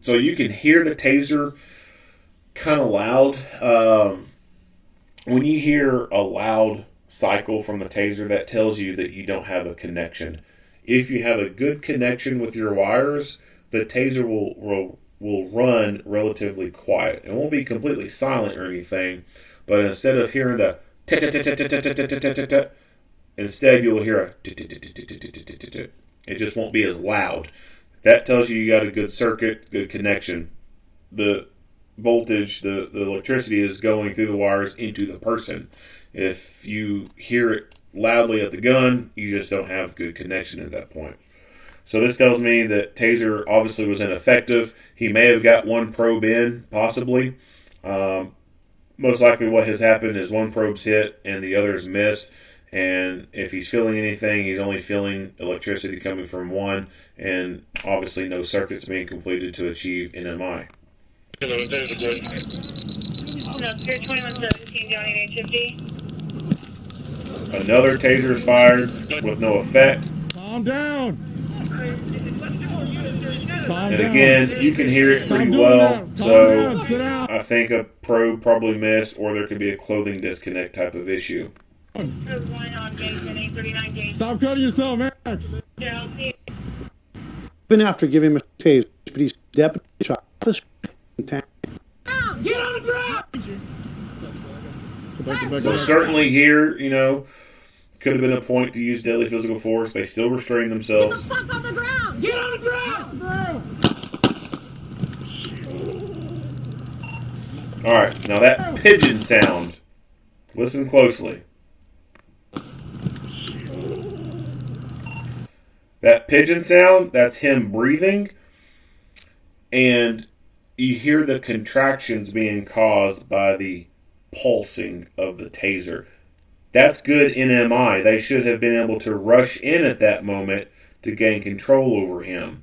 So you can hear the taser kind of loud. When you hear a loud cycle from the taser, that tells you that you don't have a connection. If you have a good connection with your wires, the taser will run relatively quiet. It won't be completely silent or anything, but instead of hearing the instead you'll hear a it just won't be as loud. That tells you got a good circuit, good connection. The voltage, the electricity is going through the wires into the person. If you hear it loudly at the gun, you just don't have good connection at that point. So this tells me that taser obviously was ineffective. He may have got one probe in, possibly. Most likely what has happened is one probe's hit and the other's missed. And if he's feeling anything, he's only feeling electricity coming from one, and obviously no circuits being completed to achieve NMI. Hello, there's a good. No, Pier 2117, Johnny 850. Another taser is fired with no effect. Calm down. And again, you can hear it pretty well, so I think a probe probably missed, or there could be a clothing disconnect type of issue. Stop cutting yourself, Max. Even after giving him a taser, but he's deputy Chavez. Get on the ground! So certainly here, could have been a point to use deadly physical force. They still restrain themselves. Get on the ground! Get on the ground! All right, now that pigeon sound. Listen closely. That pigeon sound, that's him breathing, and you hear the contractions being caused by the pulsing of the taser. That's good NMI. They should have been able to rush in at that moment to gain control over him.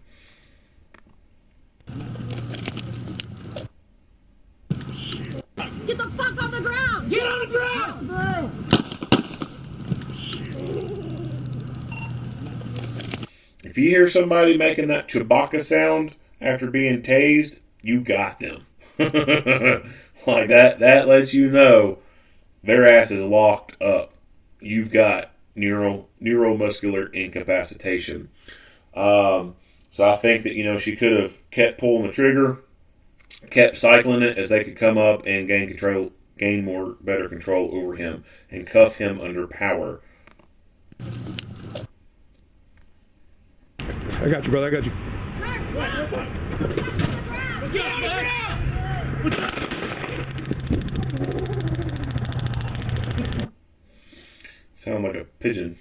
Get the fuck on the ground! Get on the ground! If you hear somebody making that Chewbacca sound after being tased, you got them. Like that lets you know their ass is locked up. You've got neuromuscular incapacitation. So I think that, she could have kept pulling the trigger, kept cycling it as they could come up and gain better control over him and cuff him under power. I got you, brother. I got you. Sound like a pigeon.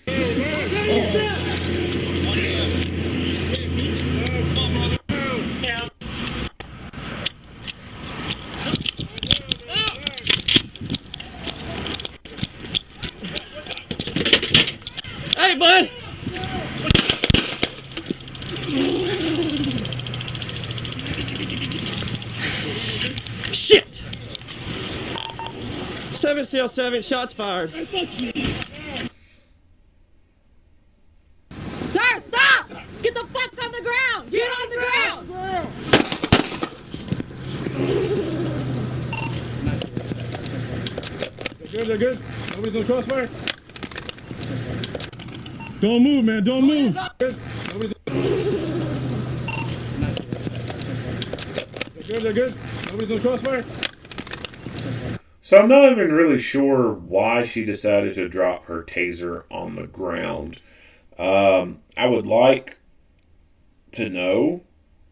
Hey, bud. cell 7, shots fired. Sir, stop! Get the fuck on the ground! Get on the ground! They're good. Nobody's on crossfire. Don't move, man. Don't move. Nobody's They're good. Nobody's on crossfire. So I'm not even really sure why she decided to drop her taser on the ground. I would like to know.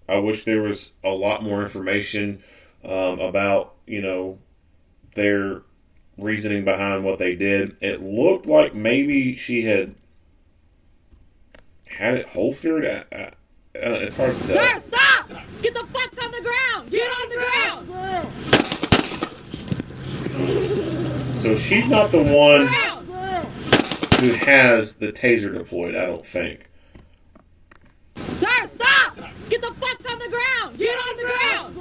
I wish there was a lot more information about, their reasoning behind what they did. It looked like maybe she had it holstered. It's hard to tell. Sir, stop! Get the fuck on the ground! Get on the ground! So she's not the one who has the taser deployed, I don't think. Sir, stop! Get the fuck on the ground! Get on the ground!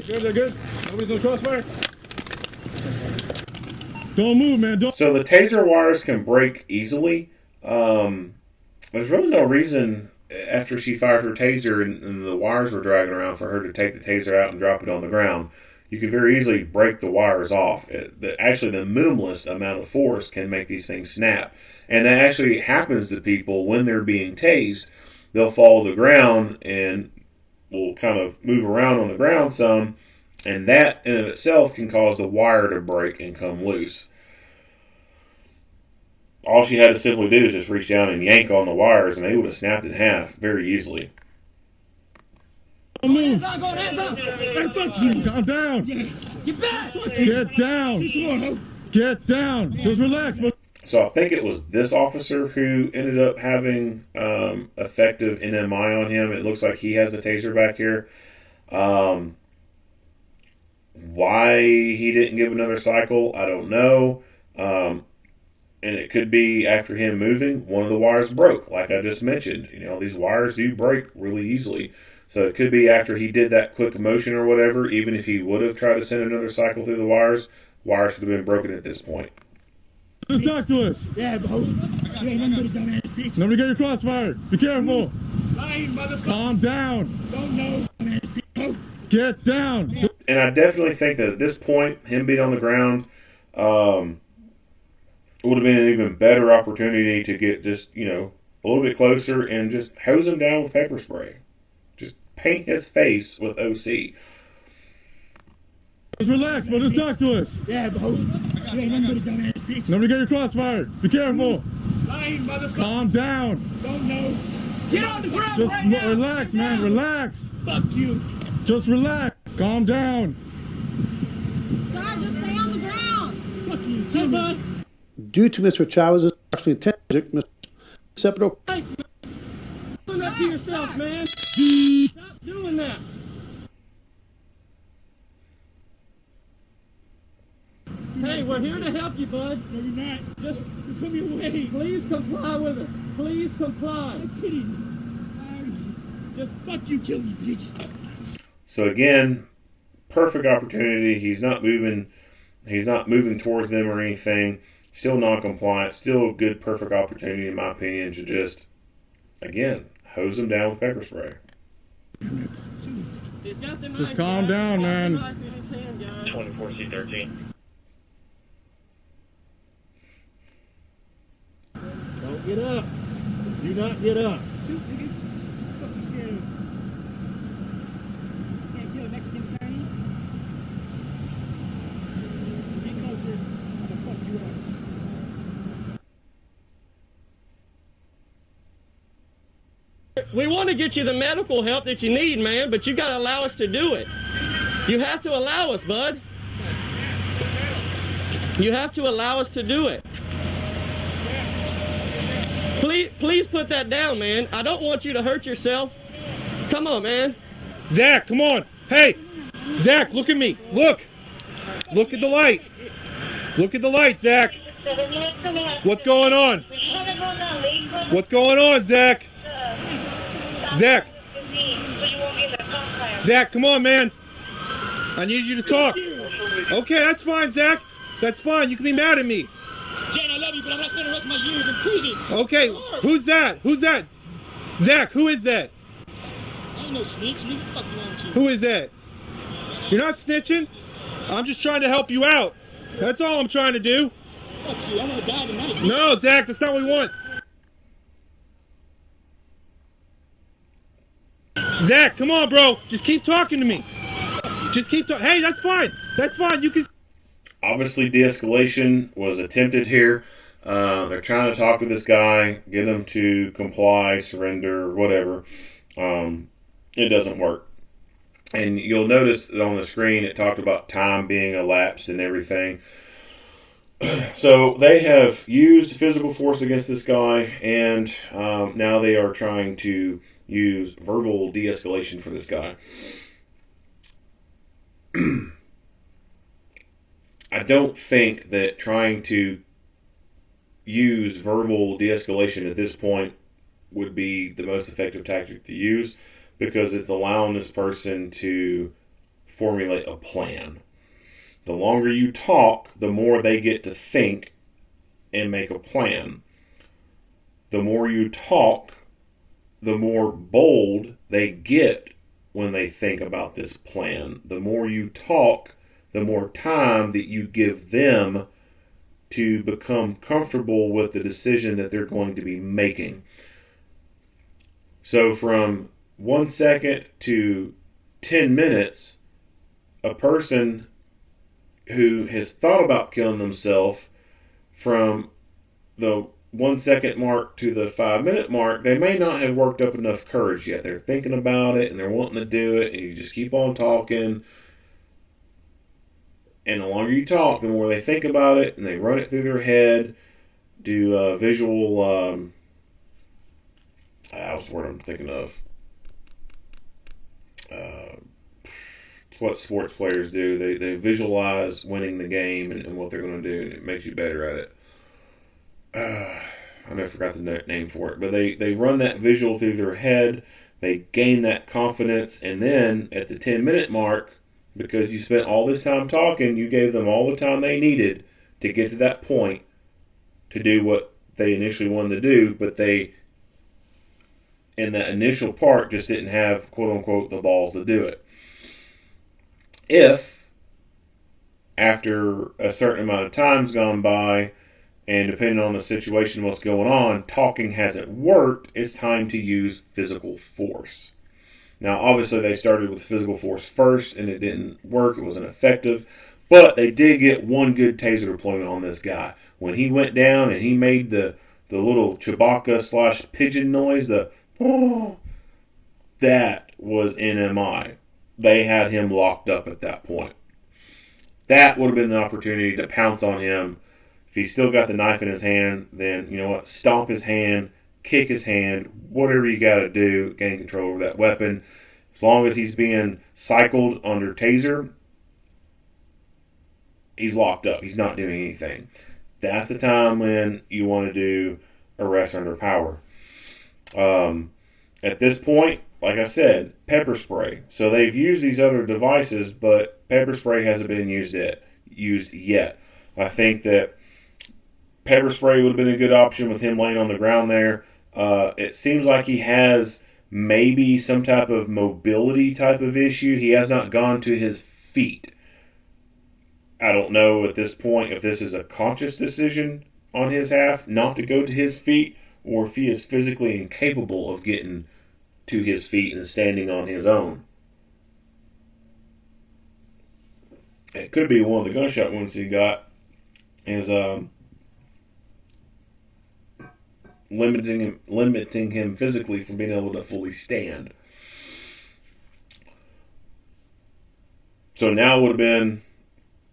They're good. Nobody's on crossfire. Don't move, man. Don't. So the taser wires can break easily. There's really no reason after she fired her taser and the wires were dragging around for her to take the taser out and drop it on the ground. You could very easily break the wires off. Actually, the minimalist amount of force can make these things snap. And that actually happens to people when they're being tased. They'll fall to the ground and will kind of move around on the ground some. And that in of itself can cause the wire to break and come loose. All she had to simply do is just reach down and yank on the wires, and they would have snapped in half very easily. Move. Hey, fuck you. Calm down. Yeah. Get back. Get down. Get down. Just relax. So I think it was this officer who ended up having effective NMI on him. It looks like he has a taser back here. Why he didn't give another cycle, I don't know. And it could be after him moving, one of the wires broke, like I just mentioned. These wires do break really easily. So it could be after he did that quick motion or whatever, even if he would have tried to send another cycle through the wires could have been broken at this point. Just talk to us. Yeah, bro. You ain't nothing but a dumbass bitch. Nobody get your crossfire. Be careful. Lying motherfucker. Calm down. Don't know. Get down. And I definitely think that at this point, him being on the ground, would have been an even better opportunity to get just, a little bit closer and just hose him down with pepper spray. Just paint his face with OC. Just relax, bro. Just talk to us. Yeah, bro. You ain't nothing but a dumbass bitch. Nobody get your crossfire. Be careful. Lying motherfucker. Calm down. Don't know. Get on the ground just right now! Relax, man. Relax. Fuck you. Just relax. Calm down. Sir, just stay on the ground! Fuck you. Come on. Due to Mr. Chavez's partially attended, Mr. Septo. Hey, doing that to yourself, man. Stop doing that. Hey, we're here to help you, bud. No, you're not. Just you put me away. Please comply with us. Please comply. I'm kidding. Just fuck you, kill me, bitch. So again, perfect opportunity. He's not moving towards them or anything. Still non-compliant. Still a good, perfect opportunity, in my opinion, to just, again, hose him down with pepper spray. Just calm down, man. 24C13. Don't get up. Do not get up. Shoot, nigga. What the fuck you scared of? You can't kill a Mexican Chinese? Be closer. I'm gonna fuck you up. We want to get you the medical help that you need, man, but you got to allow us to do it. You have to allow us, bud. You have to allow us to do it. Please put that down, man. I don't want you to hurt yourself. Come on, man. Zach, come on. Hey, Zach, look at me. Look. Look at the light. Look at the light, Zach. What's going on? What's going on, Zach? Zach. Zach, come on, man. I need you to talk. Okay, that's fine, Zach. That's fine. You can be mad at me. Jen, I love you, but I'm not spending the rest of my years in prison. Okay, who's that? Who's that? Zach, who is that? I ain't no snitch. What the fuck wrong with you? Who is that? You're not snitching? I'm just trying to help you out. That's all I'm trying to do. Fuck you. I want to die tonight. No, Zach, that's not what we want. Zach, come on, bro. Just keep talking to me. Just keep talking. Hey, that's fine. That's fine. You can. Obviously, de-escalation was attempted here. They're trying to talk to this guy, get him to comply, surrender, whatever. It doesn't work. And you'll notice that on the screen it talked about time being elapsed and everything. So they have used physical force against this guy, and now they are trying to use verbal de-escalation for this guy. I don't think that trying to use verbal de-escalation at this point would be the most effective tactic to use, because it's allowing this person to formulate a plan. The longer you talk, the more they get to think and make a plan. The more you talk, the more bold they get when they think about this plan. The more you talk, the more time that you give them to become comfortable with the decision that they're going to be making. So from 1 second to 10 minutes, a person who has thought about killing themselves, from the 1 second mark to the 5 minute mark, they may not have worked up enough courage yet. They're thinking about it and they're wanting to do it, and you just keep on talking. And the longer you talk, the more they think about it and they run it through their head, do visual, what's the word I'm thinking of? It's what sports players do. They visualize winning the game and what they're going to do, and it makes you better at it. I never forgot the name for it. But they run that visual through their head. They gain that confidence, and then at the 10-minute mark, because you spent all this time talking, you gave them all the time they needed to get to that point to do what they initially wanted to do, but they, in that initial part, just didn't have, quote-unquote, the balls to do it. If, after a certain amount of time's gone by, and depending on the situation, what's going on, talking hasn't worked, it's time to use physical force. Now, obviously, they started with physical force first, and it didn't work. It wasn't effective. But they did get one good taser deployment on this guy. When he went down and he made the little Chewbacca / pigeon noise, that was NMI. They had him locked up at that point. That would have been the opportunity to pounce on him. If he's still got the knife in his hand, then, you know what, stomp his hand, kick his hand, whatever you got to do, gain control over that weapon. As long as he's being cycled under taser, he's locked up. He's not doing anything. That's the time when you want to do arrest under power. At this point, like I said, pepper spray. So they've used these other devices, but pepper spray hasn't been used yet. I think that pepper spray would have been a good option with him laying on the ground there. It seems like he has maybe some type of mobility type of issue. He has not gone to his feet. I don't know at this point if this is a conscious decision on his half not to go to his feet, or if he is physically incapable of getting to his feet and standing on his own. It could be one of the gunshot wounds he got is limiting him physically from being able to fully stand. So now would have been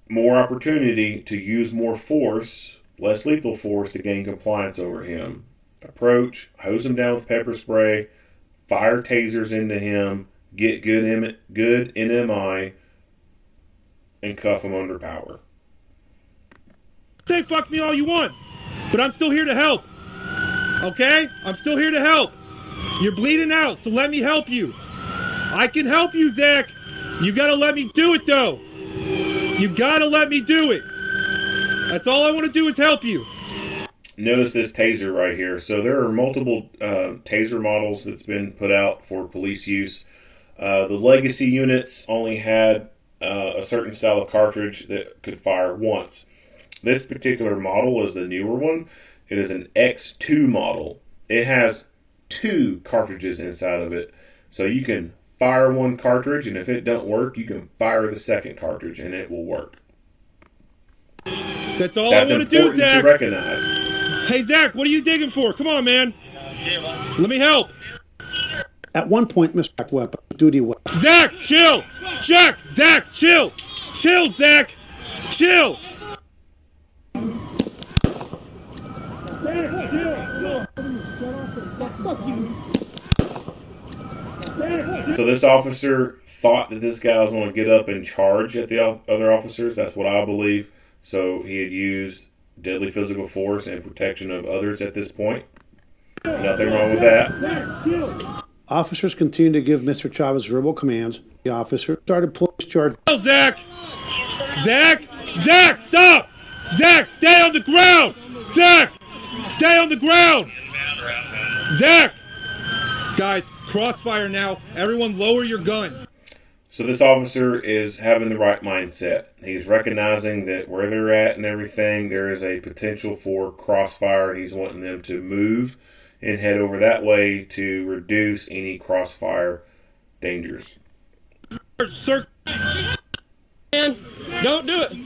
more opportunity to use more force, less lethal force, to gain compliance over him. Approach, hose him down with pepper spray, fire tasers into him, get good NMI, and cuff him under power. Say fuck me all you want, but I'm still here to help. Okay? I'm still here to help. You're bleeding out, so let me help you. I can help you, Zach. You gotta let me do it, though. You gotta let me do it. That's all I want to do is help you. Notice this taser right here. So there are multiple taser models that's been put out for police use. The legacy units only had a certain style of cartridge that could fire once. This particular model is the newer one. It is an X2 model. It has 2 cartridges inside of it. So you can fire one cartridge, and if it don't work, you can fire the second cartridge, and it will work. That's all I want to do, Zach. To recognize. Hey, Zach, what are you digging for? Come on, man. Let me help. At one point, Mr. Jack weapon, duty weapon. Zach, chill. Zach, chill. Chill, Zach. Chill. So this officer thought that this guy was going to get up and charge at the other officers. That's what I believe. So he had used deadly physical force and protection of others at this point. Nothing wrong with that. Officers continued to give Mr. Chavez verbal commands. The officer started pulling his charge. Oh, Zach, stop! Zach, stay on the ground! Zach, stay on the ground! Zach! Guys, crossfire now. Everyone lower your guns. So this officer is having the right mindset. He's recognizing that where they're at and everything, there is a potential for crossfire. He's wanting them to move and head over that way to reduce any crossfire dangers. Sir, man, don't do it.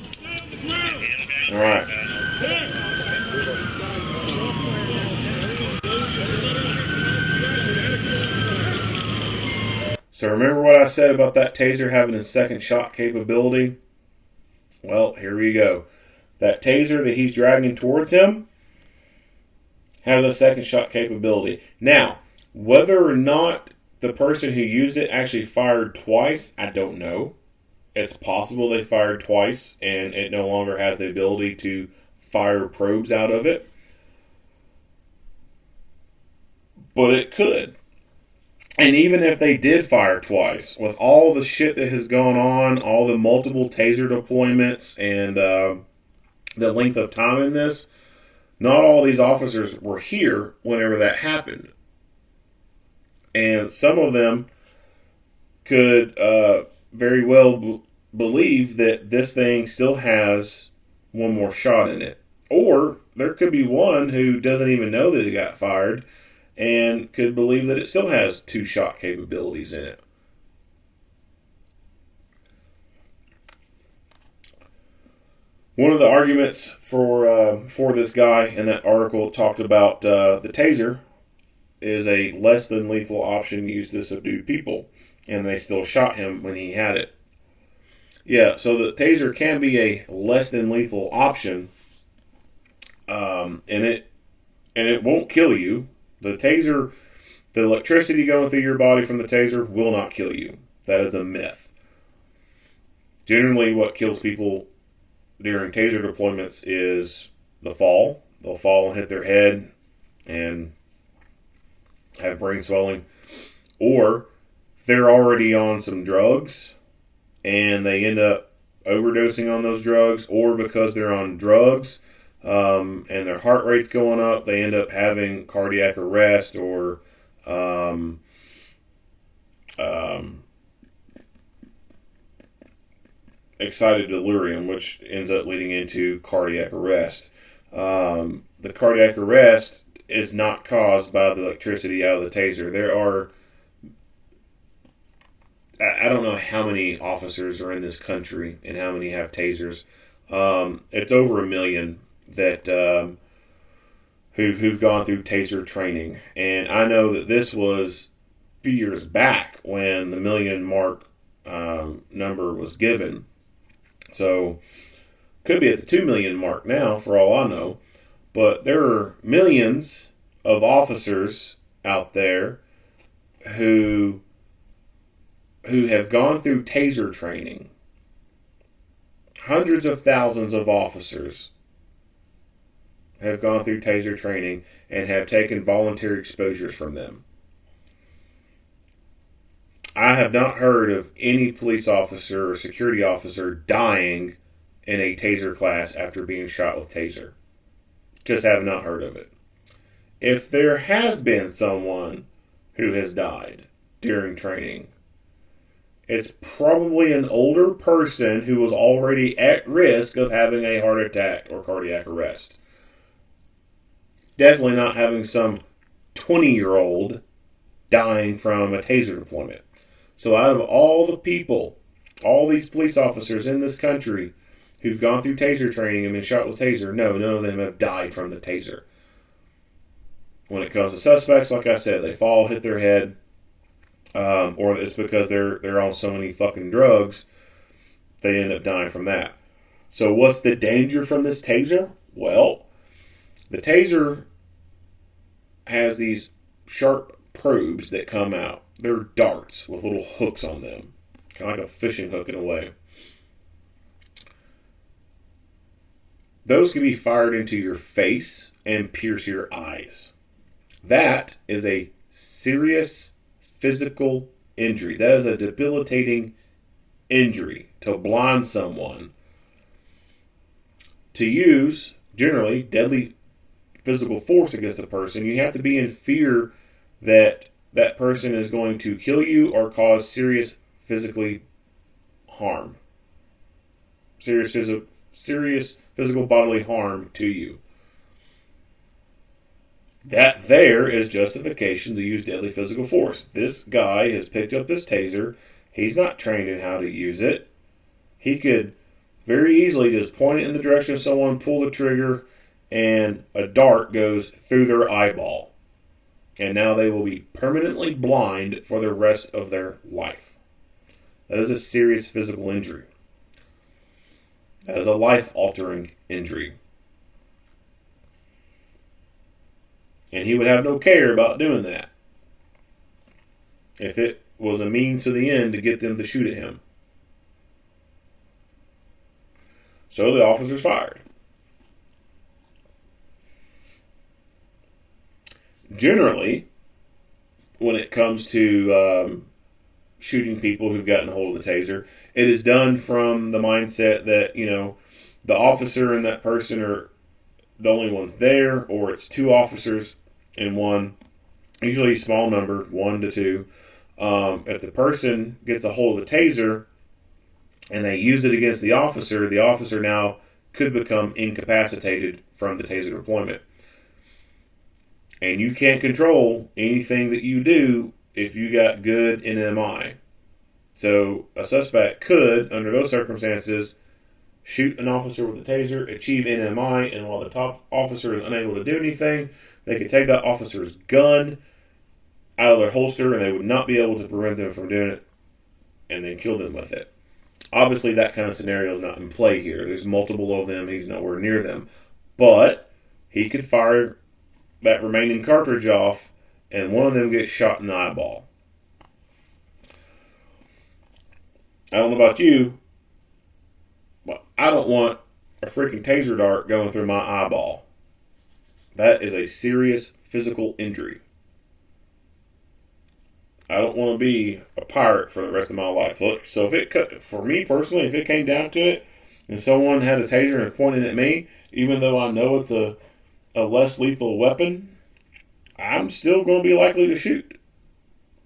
All right. So remember what I said about that taser having a second shot capability? Well, here we go. That taser that he's dragging towards him has a second shot capability. Now, whether or not the person who used it actually fired twice, I don't know. It's possible they fired twice and it no longer has the ability to fire probes out of it. But it could. And even if they did fire twice, with all the shit that has gone on, all the multiple taser deployments, and the length of time in this, not all these officers were here whenever that happened. And some of them could very well believe that this thing still has one more shot in it. Or there could be one who doesn't even know that it got fired and could believe that it still has 2-shot capabilities in it. One of the arguments for this guy in that article talked about the taser is a less than lethal option used to subdue people, and they still shot him when he had it. Yeah, so the taser can be a less than lethal option, and it won't kill you. The taser, the electricity going through your body from the taser will not kill you. That is a myth. Generally, what kills people during taser deployments is the fall. They'll fall and hit their head and have brain swelling. Or they're already on some drugs and they end up overdosing on those drugs, or because they're on drugs and their heart rate's going up, they end up having cardiac arrest or excited delirium, which ends up leading into cardiac arrest. The cardiac arrest is not caused by the electricity out of the taser. There are, I don't know how many officers are in this country and how many have tasers. It's over 1 million that who've gone through taser training. And I know that this was a few years back when the 1 million mark number was given. So could be at the 2 million mark now for all I know. But there are millions of officers out there who have gone through taser training. Hundreds of thousands of officers have gone through taser training and have taken voluntary exposures from them. I have not heard of any police officer or security officer dying in a taser class after being shot with taser. Just have not heard of it. If there has been someone who has died during training, it's probably an older person who was already at risk of having a heart attack or cardiac arrest. Definitely not having some 20-year-old dying from a taser deployment. So out of all the people, all these police officers in this country who've gone through taser training and been shot with taser, no, none of them have died from the taser. When it comes to suspects, like I said, they fall, hit their head, or it's because they're on so many fucking drugs, they end up dying from that. So what's the danger from this taser? Well, the taser has these sharp probes that come out. They're darts with little hooks on them, kind of like a fishing hook in a way. Those can be fired into your face and pierce your eyes. That is a serious physical injury. That is a debilitating injury to blind someone. To use, generally, deadly physical force against a person, you have to be in fear that that person is going to kill you or cause serious physically harm. Serious physical bodily harm to you. That there is justification to use deadly physical force. This guy has picked up this taser. He's not trained in how to use it. He could very easily just point it in the direction of someone, pull the trigger, and a dart goes through their eyeball. And now they will be permanently blind for the rest of their life. That is a serious physical injury. That is a life-altering injury. And he would have no care about doing that if it was a means to the end to get them to shoot at him. So the officer's fired. Generally, when it comes to shooting people who've gotten a hold of the taser, it is done from the mindset that, the officer and that person are the only ones there, or it's two officers and one, usually a small number, 1 to 2. If the person gets a hold of the taser and they use it against the officer now could become incapacitated from the taser deployment. And you can't control anything that you do if you got good NMI. So a suspect could, under those circumstances, shoot an officer with a taser, achieve NMI, and while the top officer is unable to do anything, they could take that officer's gun out of their holster and they would not be able to prevent them from doing it and then kill them with it. Obviously, that kind of scenario is not in play here. There's multiple of them. He's nowhere near them. But he could fire that remaining cartridge off and one of them gets shot in the eyeball. I don't know about you, but I don't want a freaking taser dart going through my eyeball. That is a serious physical injury. I don't want to be a pirate for the rest of my life. Look, so for me personally, if it came down to it, and someone had a taser and pointed at me, even though I know it's a less lethal weapon, I'm still going to be likely to shoot.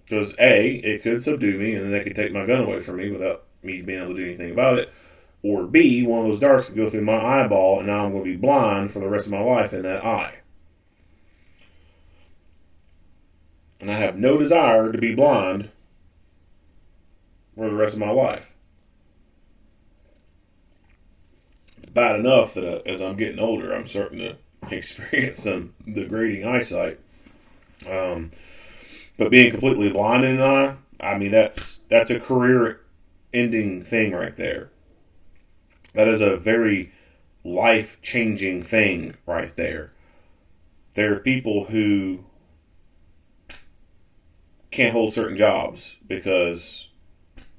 Because A, it could subdue me, and then they could take my gun away from me without me being able to do anything about it. Or B, one of those darts could go through my eyeball, and now I'm going to be blind for the rest of my life in that eye. And I have no desire to be blind for the rest of my life. It's bad enough that as I'm getting older, I'm starting to experience some degrading eyesight. But being completely blind in an eye, I mean, that's a career-ending thing right there. That is a very life-changing thing right there. There are people who can't hold certain jobs because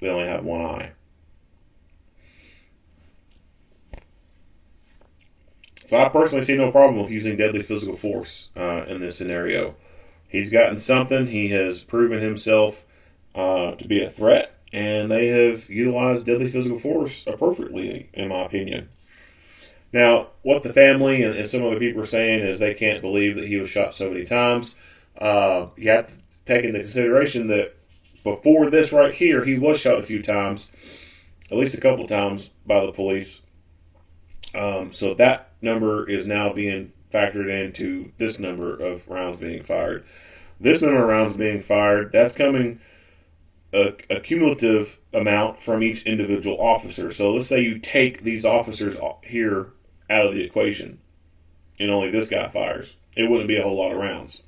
they only have one eye. So I personally see no problem with using deadly physical force in this scenario. He's gotten something. He has proven himself to be a threat, and they have utilized deadly physical force appropriately, in my opinion. Now, what the family and some other people are saying is they can't believe that he was shot so many times. You have to take into consideration that before this right here, he was shot a few times, at least a couple times by the police. So that number is now being factored into this number of rounds being fired. This number of rounds being fired, that's coming a cumulative amount from each individual officer. So let's say you take these officers here out of the equation and only this guy fires. It wouldn't be a whole lot of rounds.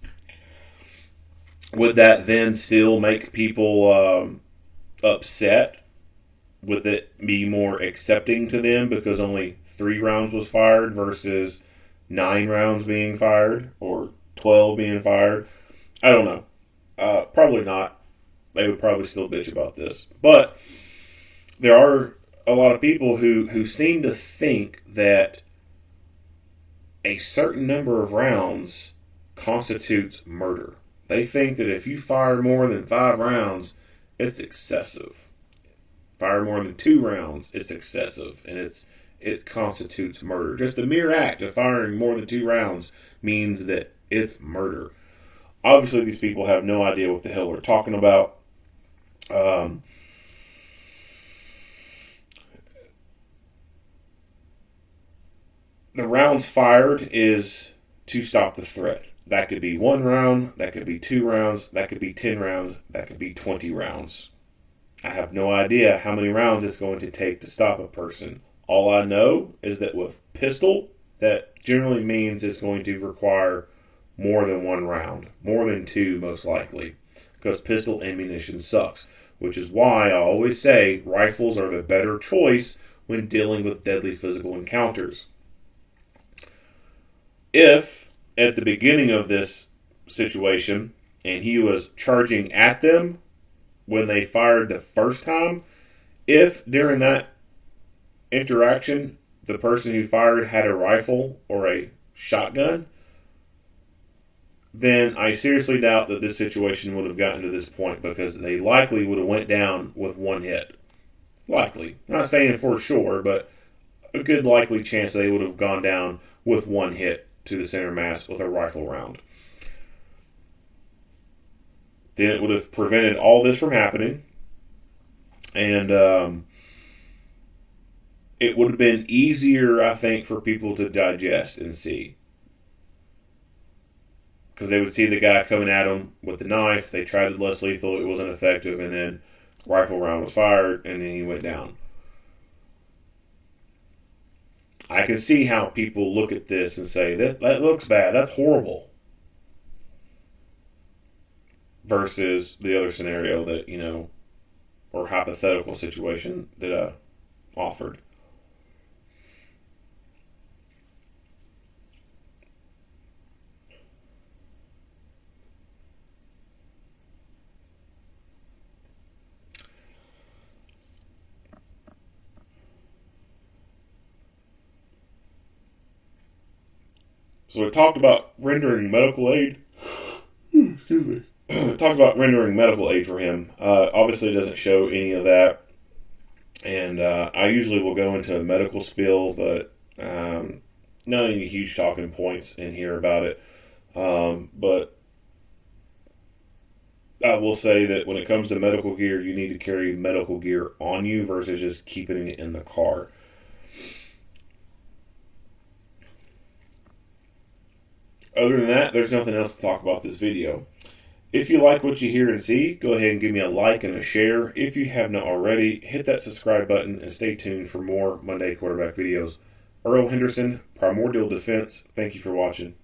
Would that then still make people upset? Would it be more accepting to them because only 3 rounds was fired versus 9 rounds being fired or 12 being fired? I don't know. Probably not. They would probably still bitch about this. But there are a lot of people who seem to think that a certain number of rounds constitutes murder. They think that if you fire more than 5 rounds, it's excessive. Fire more than 2 rounds, it's excessive, and it constitutes murder. Just the mere act of firing more than 2 rounds means that it's murder. Obviously, these people have no idea what the hell they're talking about. The rounds fired is to stop the threat. That could be 1 round, that could be 2 rounds, that could be 10 rounds, that could be 20 rounds. I have no idea how many rounds it's going to take to stop a person. All I know is that with pistol, that generally means it's going to require more than 1 round. More than 2, most likely. Because pistol ammunition sucks. Which is why I always say rifles are the better choice when dealing with deadly physical encounters. If, at the beginning of this situation, and he was charging at them when they fired the first time, if during that interaction the person who fired had a rifle or a shotgun, then I seriously doubt that this situation would have gotten to this point because they likely would have went down with 1 hit. Likely. Not saying for sure, but a good likely chance they would have gone down with 1 hit to the center mass with a rifle round. Then it would have prevented all this from happening, and it would have been easier, I think, for people to digest and see. Because they would see the guy coming at them with the knife, they tried it less lethal, it wasn't effective, and then rifle round was fired, and then he went down. I can see how people look at this and say, that looks bad, that's horrible. Versus the other scenario that, or hypothetical situation that I offered. So we talked about rendering medical aid. Excuse me. Talked about rendering medical aid for him. Obviously, it doesn't show any of that. And I usually will go into a medical spiel, but not any huge talking points in here about it. But I will say that when it comes to medical gear, you need to carry medical gear on you versus just keeping it in the car. Other than that, there's nothing else to talk about this video. If you like what you hear and see, go ahead and give me a like and a share. If you have not already, hit that subscribe button and stay tuned for more Monday quarterback videos. Earl Henderson, Primordial Defense, thank you for watching.